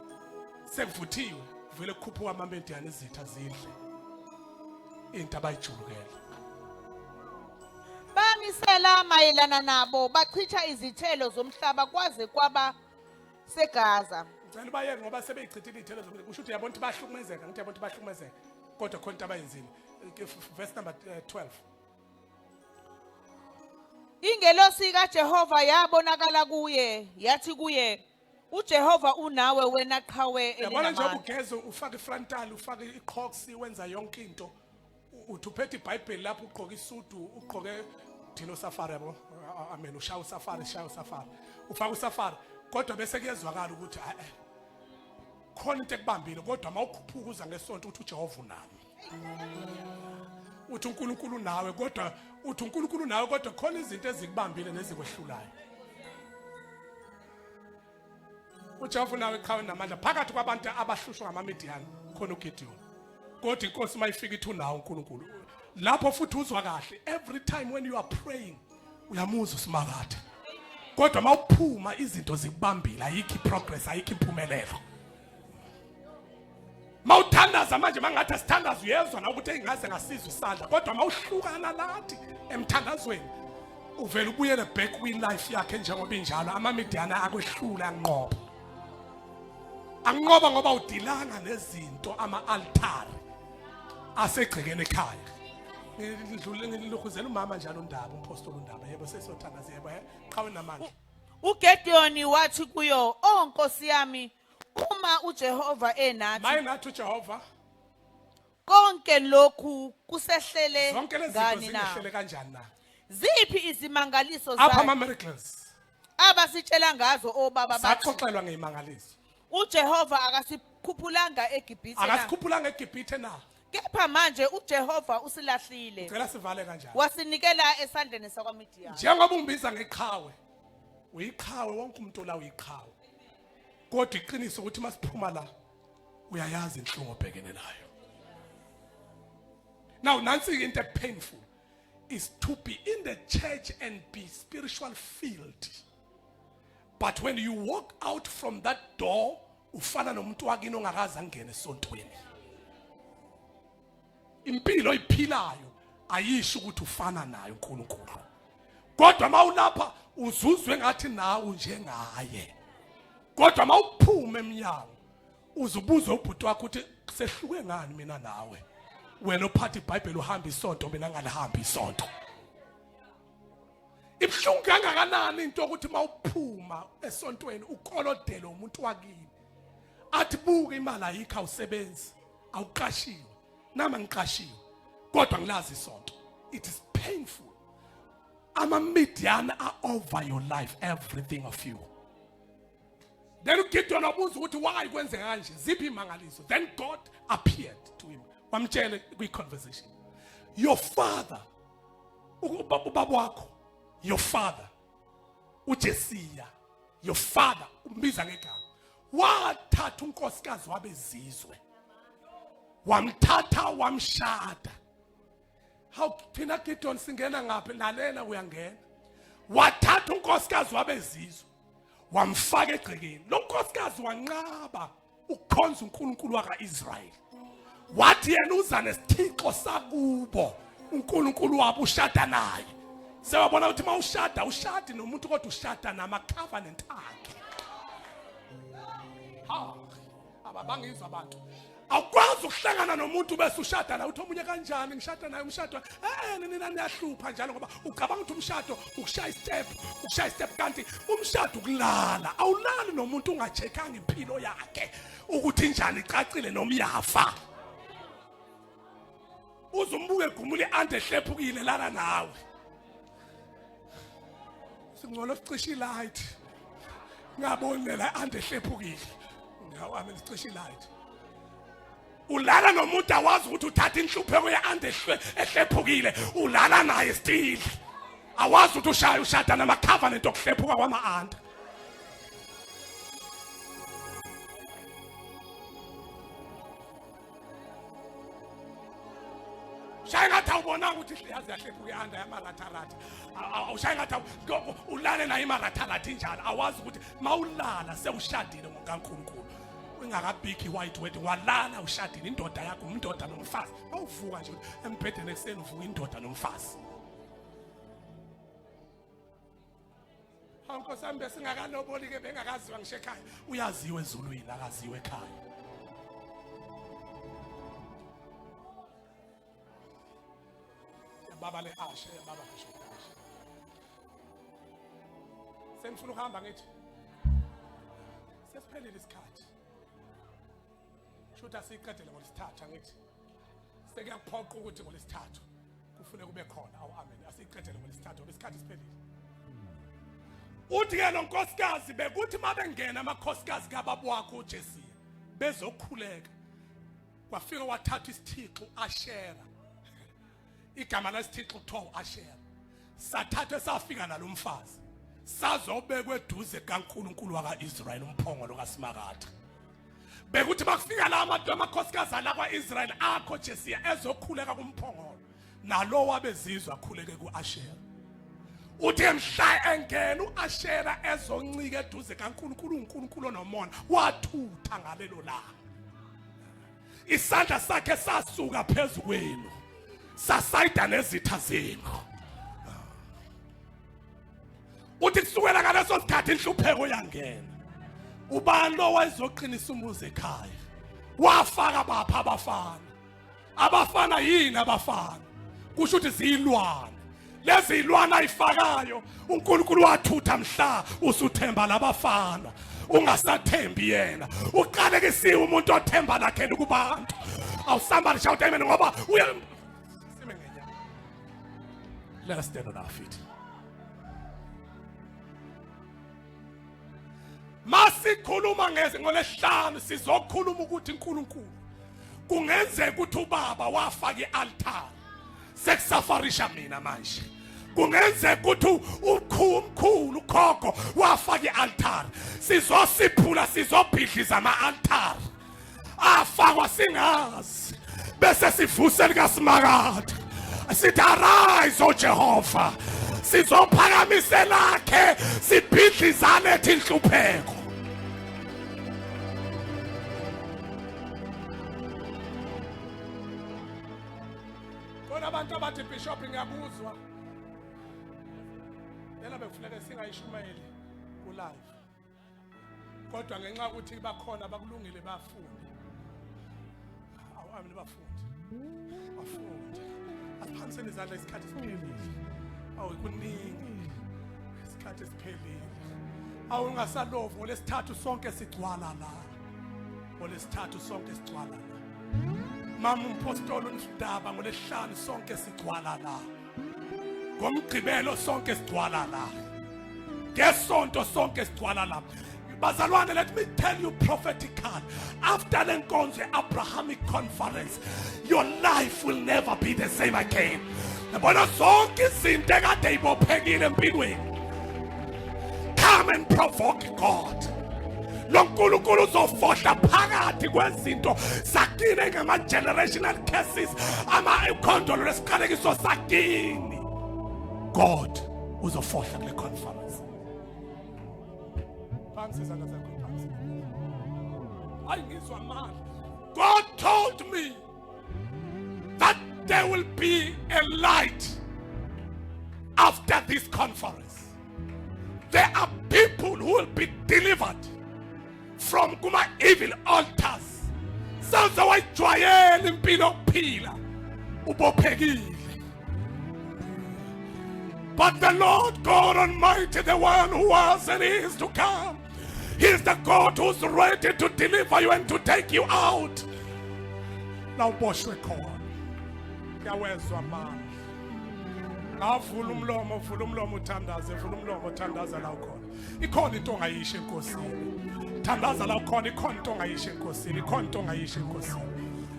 sekuvuthiwe vele kukhuphuka amaMidiyani izitha zidle into abayijulukela. Bamisela mayelana nabo bachitha izithelo zomhlaba kwaze kwaba seGaza. Ngicela bayeke ngoba sebeyichithile izithelo zomhlaba. Kusho ukuthi yabona ukuthi bahlukumezeka ngithi yabona ukuthi bahlukumezeka kodwa khona into abayenzile. Verse number 12. Ingelosi kaJehova yabonakala kuye yathi kuye uJehova unawe wena qhawe Yabona nje elinamandla. ubugeze ufaka ifrontal ufaka iqhox wenza yonke into. Uthi uphethe iBhayibheli lapho ugqoka isudu ugqoke Dino Safari yabo amen ushaya usafari ufaka usafari kodwa bese kuyezwakala ukuthi khona into ekubambile kodwa mawukhuphuka uza ngesonto uthi uJehova unami. Uthi uNkulunkulu nawe kodwa uthi uNkulunkulu nawe kodwa khona izinto ezikubambile nezikwehlulayo. uJehova nawe qhawe namandla phakathi kwabantu abahlushwa ngamaMidiyani khona uGideon. Kodwa inkosi mayifika ithi unawo uNkulunkulu. Lapho futhi uzwa kahle every time when you are praying uyamuzwa uSimakade. Kodwa mawuphuma izinto zikubambile ayikho progress ayikho impumelelo. Mawuthandaza manje mangathi asithandaza uyezwa na ukuthi engaze ngasizwe isandla kodwa mawuhlukana lathi emthandazweni uvela ubuyele back kwi life yakhe njengoba injalo amaMidiyani akwehlula anqoba. Anqoba ngoba udilanga nezinto ama-altari asegcekene ekhaya. Ngilukuzela umama njalo uNdaba umpostoli uNdaba yebo sesiyothandaza yebo qhawe namandla. uGediyoni wathi kuyo Nkosi yami uma uJehova enathi Mayinathi uJehova konke lokhu kusehlele zonke lezi zinto ngani na zingehlele kanjani na? ziphi izimangaliso Apha zakhe ama-miracles abasitshela ngazo obaba bathi saxoxelwa ngeyimangaliso. uJehova akasikhuphulanga eGibhithe na Akasikhuphulanga eGibhithe na? kepha manje uJehova usilahlile Ngicela sivale kanjani. wasinikela esandleni sakwaMidiyani. Njengoba umbiza ngeqhawe uyiqhawe wonke umuntu la uyiqhawe. Kodwa iqiniso ukuthi masiphuma la uyayazi inhlungu obhekene nayo. Now nansi into painful is to be in the church and be spiritual filled. But when you walk out from that door ufana nomuntu wakini ongakaze angene esontweni. Impilo oyiphilayo ayisho ukuthi ufana naye uNkulunkulu. Kodwa mawulapha uzuzwe ngathi nawe njengaye. Kodwa mawuphuma eminyango uzubuza ubhuti wakho ukuthi sehluke ngani mina nawe. wena ophatha iBhayibheli uhamba isonto mina ngalihambi isonto. Ibhlungu kangakanani into ukuthi mawuphuma esontweni ukolodele umuntu wakini. Athi buka imali ayikho awusebenzi, awuqashiwe. Nama ngiqashiwe. Kodwa ngilazi isonto. It is painful. Ama-Midian are over your life, everything of you. Then uGideon wabuza ukuthi why kwenze kanje, ziphi imangaliso. Then God appeared to him. Wamtshela kwi-conversation. Your father, ubaba wakho, your father, uJesiya, your father, umbiza ngegama. Wathatha unkosikazi wabezizwe. Wamthatha wamshada. How thina Gideon singena ngaphi nalela uyangena. Wathatha unkosikazi wabezizwe. Wamfaka egcekeni. Lo nkosikazi wanqaba ukukhonza uNkulunkulu wakaIsrayeli. Wathi yena uza nesithixo sakubo. uNkulunkulu wabo ushada naye. Sewabona ukuthi mawushada ushadi nomuntu kodwa ushada nama covenant akhe. Ha, ababangizwa abantu. Awukwazi ukuhlangana nomuntu bese ushada la uthi omunye kanjani ngishada naye umshado nina niyahlupha njalo ngoba ucabanga ukuthi umshado ukushaya step kanti umshado ukulala awulali nomuntu ungacheckanga impilo yakhe ukuthi njani icacile noma uyafa uzumbuke egumule ande hlephukile lana nawe singcono sicisha ilight ngabonela ande hlephukile ngawo ame sicisha ilight ulala nomuntu awazi ukuthi uthatha inhlupheko yeandehlwe ehlephukile ulala naye still awazi ukuthi ushada nama covenant okuhlephuka kwama-anda ushaya ngathi awubonanga ukuthi yazi yahlephuka i-anda yamaratharata awushaya ngathi ulale naye imaratharata injalo awazi ukuthi mawulala sewushadile ngokaNkulunkulu ingakabiki white wedding walala ushadile indoda yakho umndoda nomfazi awuvuka nje embhedeni ekseni uvuka indoda nomfazi Nkosi bese singakaloboli ke bengakaziwa ngisho ekhaya uyaziwe ezulwini akaziwe ekhaya baba le ashe baba ngisho ashe senifuna ukuhamba ngithi sesiphelile isikhathi Shuthi asiqedele ngolesithathu ngithi sekuyaphoqa ukuthi ngolesithathu kufuneka kube khona amen asiqedele ngolesithathu besikhathi siphelile uthi ke lo nkosikazi bekuthi mabengena amakhosikazi kababa wakho uJesiya bezokhuleka kwafika wathatha isithixo Ashera igama lesithixo kuthiwa uAshera sathathwe safika nalomfazi sazobekwe eduze kaNkulunkulu wakaIsrayeli umphongolo kaSmaratha bekuthi bakufika la amakhosikazi la kwaIsrayeli akho Jesiya ezokhuleka kumphongolo nalo wabezizwa akhuleke kuAshera uthi mhla engena uAshera ezoncika eduze kaNkulunkulu uNkulunkulu nomona wathutha ngalelo langa isandla sakhe sasuka phezulu sasayida nezitha zenu uthi kusukela ngaleso sikhathi inhlupheko yangena ubani lo wayezoqinisa umuzi ekhaya wafaka bapha abafana yini abafana kusho ukuthi zilwane lezi ilwana ayifakayo uNkulunkulu wathutha mhla usuthemba labafana ungasathembi yena uqalekisiwe umuntu othemba lakhe kubantu awusambali shout amen ngoba simengenya let us stand on our feet masikhuluma ngolesihlanu sizokhuluma ukuthi uNkulunkulu kungenzeka ukuthi ubaba wafaka ialtar sekusafarisha mina manje kungenzeka ukuthi umkhulu ukhokho wafaka ialtar sizosiphula sizobhidliza ama-altar afakwa singazi bese sivuse likaSmaratha sithi arise o Jehova sizophakamisa lakhe sibhidlizane ethi inhlupheko kona abantu abathi bishop ngiyabuzwa yena bekufuneka singayishumayeli ku live kodwa ngenxa ukuthi bakhona bakulungile bafundi awami bafundi Afunde. Asiphaniseni izandla isikhathi siphelile. Awu kuningi. Isikhathi siphelile. Awu ungasalovu ngolesithathu sonke sigcwala la. Ngolesithathu sonke sigcwala la. Mama umpostoli uNdaba ngolesihlanu sonke sigcwala la. Ngomgqibelo sonke sigcwala la. Ngesonto sonke sigcwala la. Bazalwane, let me tell you prophetically, after the Abrahamic conference, your life will never be the same again. Yabona zonke izinto ekade ibophekile empilweni. Come and provoke God. Lo nkulunkulu uzofohla phakathi kwezinto sakine ngama-generational curses, ama-condolo lesiqalekiso sakini. God uzofohla kule conference. God told me that there will be a light after this conference. There are people who will be delivered from kuma evil altars. Sanza wayijwayele impilo okuphila ubophekile. But the Lord God Almighty, the one who was and is to come, He is the God who's ready to deliver you and to take you out. Now boshwe khona. Kuyawezwa mama. Avula umlomo uthandaze, vula umlomo uthandaza la ukhona. Ikhona into ongayisho enkosini. Thandaza la ukhona, ikhona into ongayisho enkosini, ikhona into ongayisho enkosini.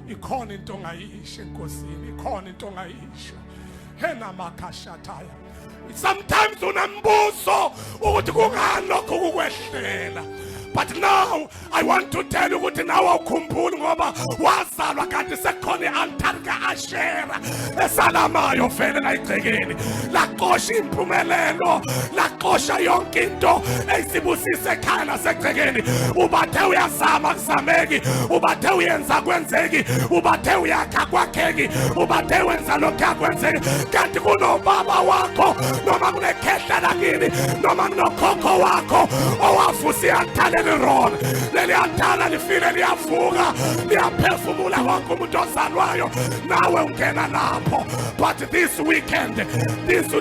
Ikhona into ongayisho enkosini, ikhona into ongayisho. Hena makashataya. Sometimes unambuzo ukuthi kungani lokho kukwehlela. But now I want to tell you ukuthi nawe ukhumbule ngoba wazalwa kanti sekhona i-altar ka-Ashera esalamayo vele la igcekeni. Laqosha impumelelo, laqosha yonke into eyisibusise ekhaya lasegcekeni. Ubathe uyazama kuzameki, ubathe uyenza kwenzeki, ubathe uyakha kwakheki, ubathe wenza lokhu akwenzeki. Kanti kunobaba wakho noma kunekhehla lakini noma kunokhokho wakho owavusa i-altar wrong. Leli altara lifile liyavuka, liyaphefumula wonke umuntu ozalwayo, nawe ungena lapho. But this weekend, this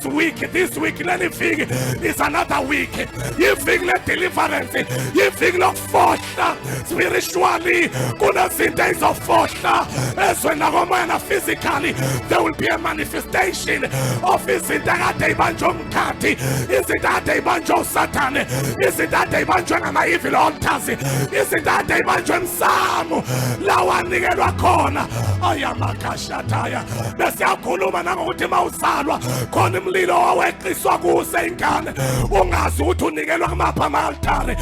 week leli viki is another week. Yiviki le deliverance, yiviki lokufohla spiritually. Kunezinto ezizofohla ezweni lakomoya na physically. There will be a manifestation of izinto ekade ibanjwe umkhathi, izinto ekade ibanjwe uSathane, izinto ekade ibanjwe ngama-evil altars, izinto ekade ibanjwe emsamu la wanikelwa khona. Ayamakashataya. Bese yakhuluma nangokuthi mawuzalwa khona imlilo waweqiswa kuze ingane ungazi ukuthi unikelwa kumaphi ama-altare.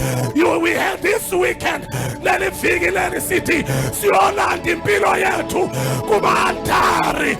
We had this weekend leli viki leli sithi siyolanda impilo yethu kuma-altari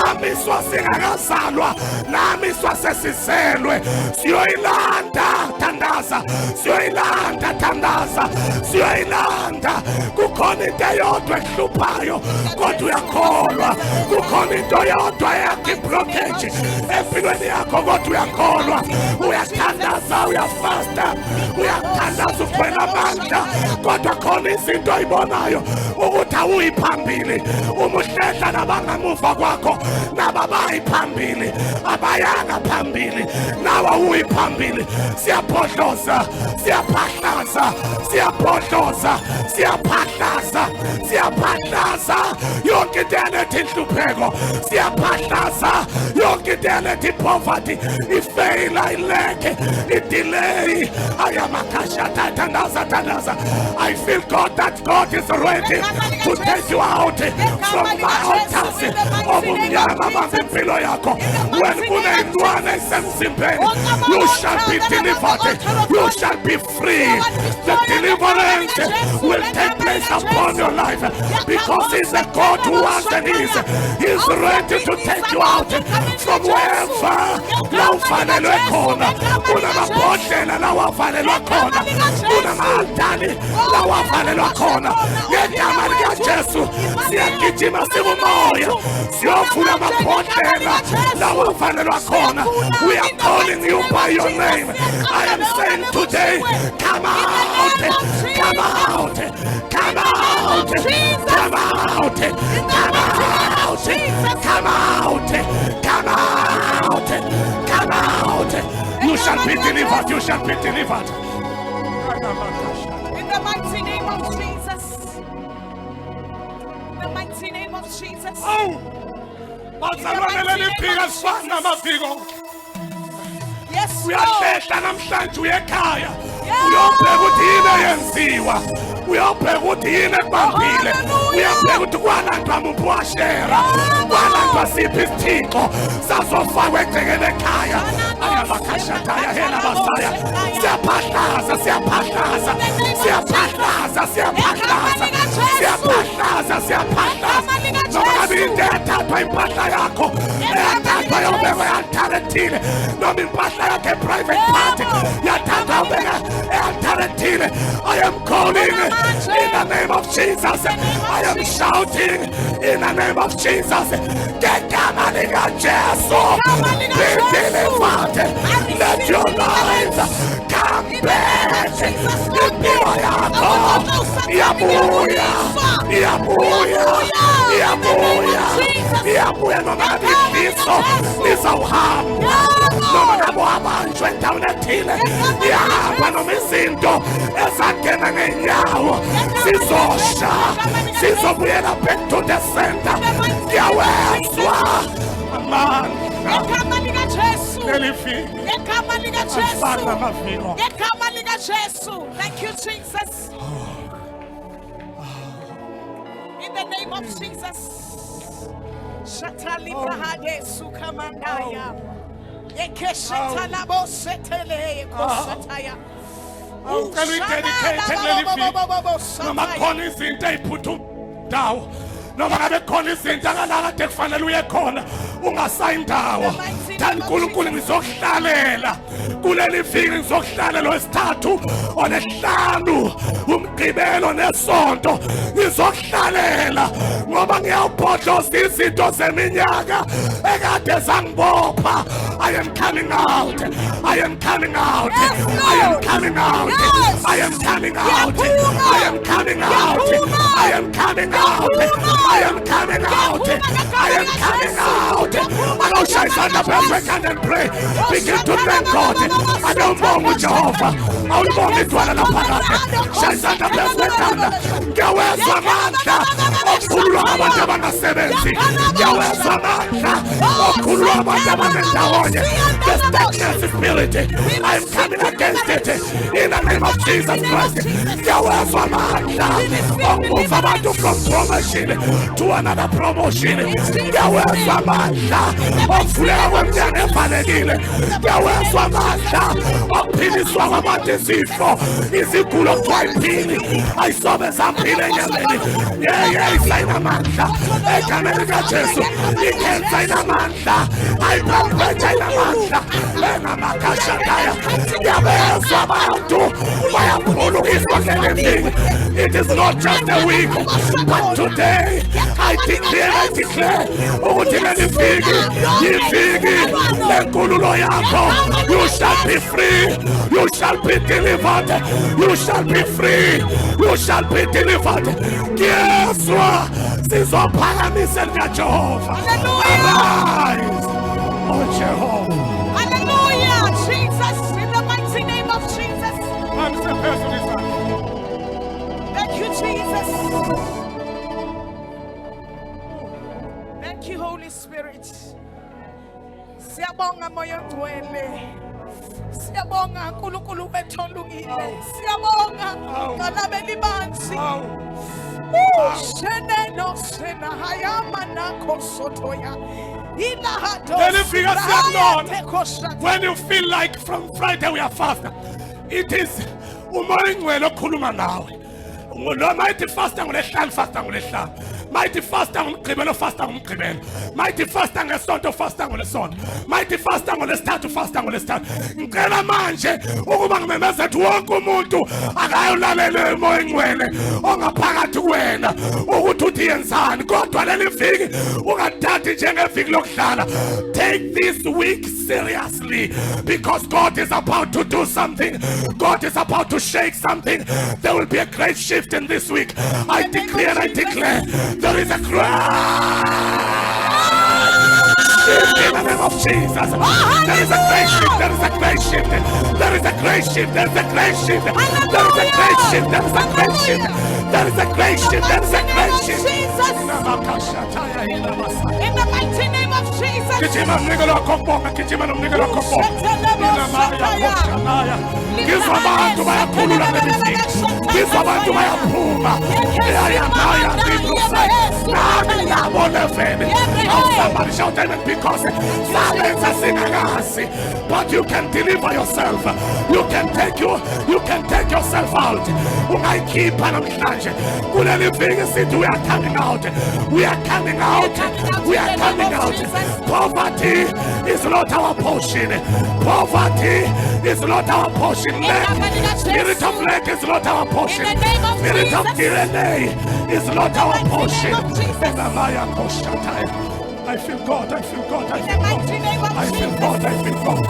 amiswa singakazalwa namiswa sesizelwe. Siyoyilanda thandaza, siyoyilanda thandaza, siyoyilanda. Kukhona into eyodwa ehluphayo kodwa uyakholwa. Kukhona into yodwa yakhe blockage empilweni yakho kodwa uyakholwa. Uyathandaza, uyafasta, uyathandaza ukugcwela amandla kodwa khona izinto oyibonayo ukuthi awuyiphambili. Umuhlehla nabangamuva kwakho nababayi phambili, abayanga phambili, nawe uyiphambili. Siyaphodloza, siyaphahlaza, siyaphodloza, siyaphahlaza, siyaphahlaza yonke into eletha inhlupheko. Siyaphahlaza yonke into eletha poverty, ifeyila, ileke, idelay. Ayamakashata thandaza thandaza. I feel God that God is ready to take you out from my altars of umnyama bambempilo yakho. When kuneyintwana esemzimbeni, you shall be delivered, you shall be free. The deliverance will take place upon your life because He's a God who was and is. He's ready to take you out from wherever la ufanelwe khona. Kunamabhodlela la wafanelwa khona, kunama-altari la wafanelwa khona. Ngegama likaJesu siyagijima sikumoya, siyovula amabhodlela la wafanelwa khona. We are calling you by your name. I am saying today, come out, come out, come out. Come out. Come out. Come out. Come out. Come out. You shall be delivered. You shall be delivered. In the mighty name of Jesus. In the mighty name of Jesus. Oh. Bazalwane leliphika sifana maviko. Yes, Lord. Uyashesha namhlanje uyekhaya. Uyobheka ukuthi yini yenziwa. Uyobheka ukuthi yini ekubambile. Uyobheka ukuthi kwalandwa mubwashera. Kwalandwa siphi isithixo sazofakwa egcekeni ekhaya. Ayabakashataya hela basaya. Siyaphahlaza, siyaphahlaza. Siyaphahlaza, siyaphahlaza. Siyaphahlaza, siyaphahlaza. Noma ngabe into eyathathwa impahla yakho. Eyathathwa yobekwa e-altarethini. Noma impahla yakho e-private party. Yathathwa yobekwa e-altarethini. I am calling in the name of Jesus. I am shouting in the name of Jesus. Ngegama likaJesu. Be delivered. Let your life come back. Impilo yakho iyabuya. Iyabuya. Iyabuya. Iyabuya noma ngabe ifiso lizawuhamba. Noma ngabe wabanjwe endaweni ethile. Iyahamba noma izinto ezangena ngenyawo zizosha. Zizobuyela back to the center. Ngiyawezwa amandla. Ngegama likaJesu. Nelifiki. Ngegama likaJesu. Asifana maviko. Ngegama likaJesu. Thank you, Jesus. In the name of Jesus. Shatali Bahade Sukamandaya. Ekeshatalabo setele kosataya. Can we dedicate Nelifiki? Noma khona izinto ey'phuthumayo. Noma ngabe khona izinto akalakade kufanele uye khona ungasayindawo. Thani uNkulunkulu ngizokuhlalela kuleli viki, ngizokuhlalela wesithathu olesihlanu umgqibelo nesonto ngizokuhlalela ngoba ngiyawubhodloza izinto zeminyaka ekade zangibopha. I am coming out. I am coming out. I am coming out. I am coming out. I am coming out. I am coming out. I am coming out. I am coming out. I don't shy stand up and pray. Begin to thank God. I don't want with Jehovah. I don't want it while I'm parade. Shy stand up and Gaweza manda. Okulwa abadabana 70. Gaweza manda. Okulwa abadabana ndawonye. The stagnant spirit. I am coming against it in the name of Jesus Christ. Gaweza manda. Move abantu from promotion to another promotion. Gaweza manda. Ofuleka kwemnyaka efanelile. Gaweza manda. Ophiliswa kwabantu izifo. Izigulo kuthiwa iphili. Ayisobe zaphile enyameni. Isayina amandla. Egameni likaJesu. Ikhensa inamandla. Ayibambetha inamandla. Enamakashataya. Ngiyabezwa abantu bayaphulukiswa ngeliviki. It is not just a week, but today I declare ukuthi leli viki yiviki lenkululo yakho. You shall be free. You shall be delivered. You shall be free. You shall be delivered. Ngiyezwa sizophakamisa likaJehova. Arise, oh Jehovah. Hallelujah, Jesus, in the mighty name of Jesus. Thank you, Jesus. Thank you, Holy Spirit. Siyabonga moya ngcwele. Siyabonga uNkulunkulu wethu olungile. Siyabonga ngalabeli bansi. Sheneno sena hayama nakho sotoya. When you feel like from Friday we are fasting, it is umoya ngcwele okhuluma nawe. Noma ithi fasta ngolesihlanu fasta ngolesihlanu. Mighty fasta ngomgqibelo fasta ngomgqibelo. Mighty fasta ngesonto fasta ngolesonto. Mighty fasta ngolesithathu fasta ngolesithathu. Ngicela manje ukuba ngimemeza ukuthi wonke umuntu akayolalela emoya engcwele ongaphakathi kuwena ukuthi uthi yenzani kodwa leli viki ungathathi njengeviki lokudlala. Take this week seriously because God is about to do something. God is about to shake something. There will be a great shift in this week. I declare and I declare there is a shift in the name of Jesus. There is a great shift. There is a great shift. There is a great shift. There is a great shift. There is a great shift. There is a great shift. There is a great shift. There is a great shift. In the mighty name of Jesus. Kijima mnigelo akobonga, kijima mnigelo akobonga. Ngizwa abantu bayakhulula ngemiziki. Ngizwa abantu bayaphuma. Ayamaya ngikusa. Nami ngabona vele. Somebody shout amen because sabenza singakasi. But you can deliver yourself. You can take yourself out. Ungayikhipha namhlanje. Kuleli viki sithi we are coming out. We are coming out. We are coming out. Poverty is not our portion. Poverty is not our portion. Spirit of lack is not our portion. Spirit of delay is not our portion. I feel God, I feel God, I feel God. I feel God, I feel God.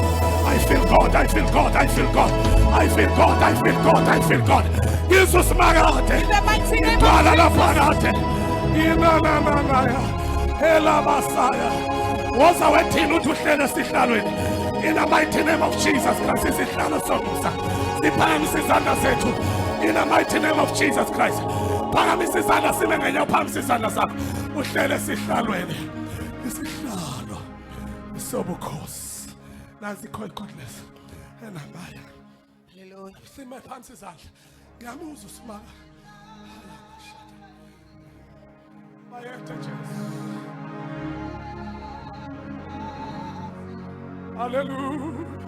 I feel God, I feel God, I feel God. I feel God, I feel God, I feel God. Jesus Magate. Twala la Parate. Ela Messiah. Was our team to share sihlalweni? In the mighty name of Jesus Christ, isihlalo somusa. Siphakamisa izandla zethu. In the mighty name of Jesus Christ. Phakamisa izandla sime ngenyawo, phakamisa izandla sakho. Uhlele sihlalweni. Isihlalo sobukhosi. Nansi ikhonkotless. Enamaya. Hallelujah. Sime phansi izandla. Ngiyamuzwa uSimanga. Bayethe Jesu. Hallelujah.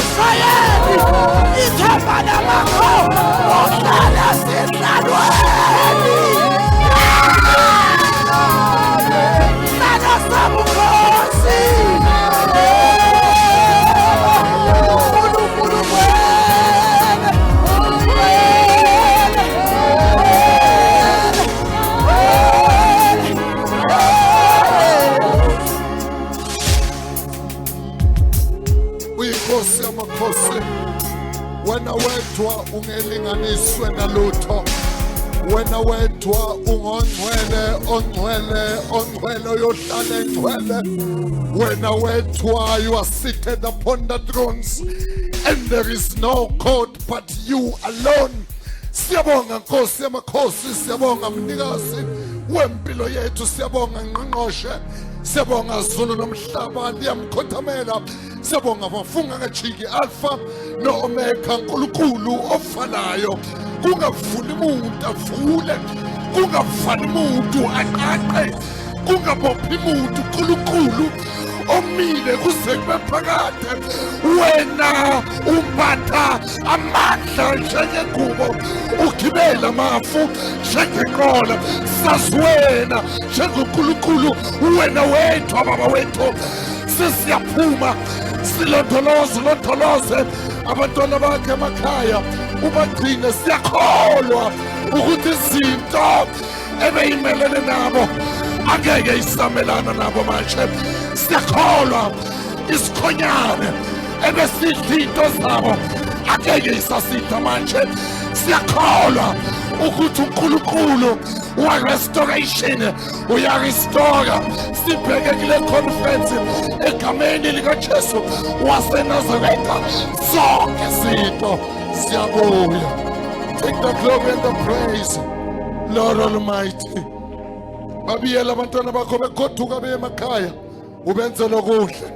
Israyeli ithemba lamakho uhlala sihlalweni sana sabukhosi uNkulunkulu uyinkosi yamakhosi wena wedwa ungelinganiswe nalutho wena wedwa ungongcwele ongcwele uyohlala engcwele wena wedwa you are seated upon the thrones and there is no God but you alone. Siyabonga Nkosi yamakhosi, siyabonga mnikazi wempilo yethu, siyabonga ngqongqoshe, siyabonga Zulu nomhlaba liyamkhothamela, siyabonga bafunga ngajiki Alpha no Omega, nkulunkulu ofalayo, kungavuli umuntu avule, kungavali umuntu aqaqe, kungabophi umuntu nkulunkulu omile kuze kube phakade. Wena umphatha amandla njengengubo, ugibela amafu njengenqola. Sazi wena njengonkulunkulu, wena wethu baba wethu, sesiyaphuma silondoloze abantwana bakhe emakhaya, ubagcine. Siyakholwa ukuthi izinto ebeyimelene nabo angeke isamelana nabo manje. Siyakholwa isikhonyane ebesidla into zabo angeke isasitha manje. Siyakholwa ukuthi uNkulunkulu wa restoration uyarestore. Sibheke kule conference egameni likaJesu waseNazaretha, zonke izinto siyabuya. Take the glory and the praise, Lord Almighty. Babiyela abantwana bakho begoduka beye emakhaya, ubenze lokuhle,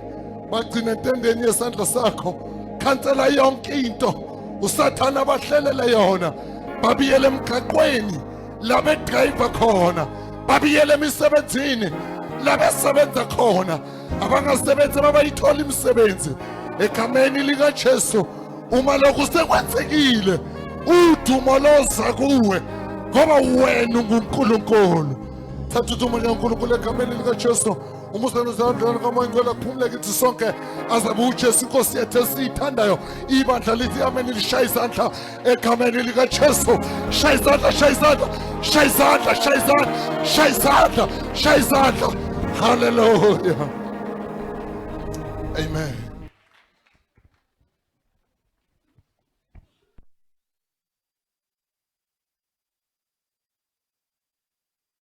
bagcine entendeni yesandla sakho. Khansela yonke into usathana abahlelele yona. Babiyele emgaqweni labe driver khona, babiyele emisebenzini labesebenza khona, abangasebenzi abayithola imisebenzi egameni likaJesu. Uma lokhu sekwenzekile, udumo loza kuwe ngoba wena unguNkulunkulu. Thatha udumo likaNkulunkulu egameni likaJesu. Umusana zandla kamoya ngcwele kuphumule kithi sonke azabe uJesu inkosi yethu esiyithandayo. Ibandla lithi amen, lishaye izandla egameni likaJesu. Shaya izandla, shaya izandla, shaya izandla, shaya izandla, shaya izandla, shaya izandla. Hallelujah. Amen.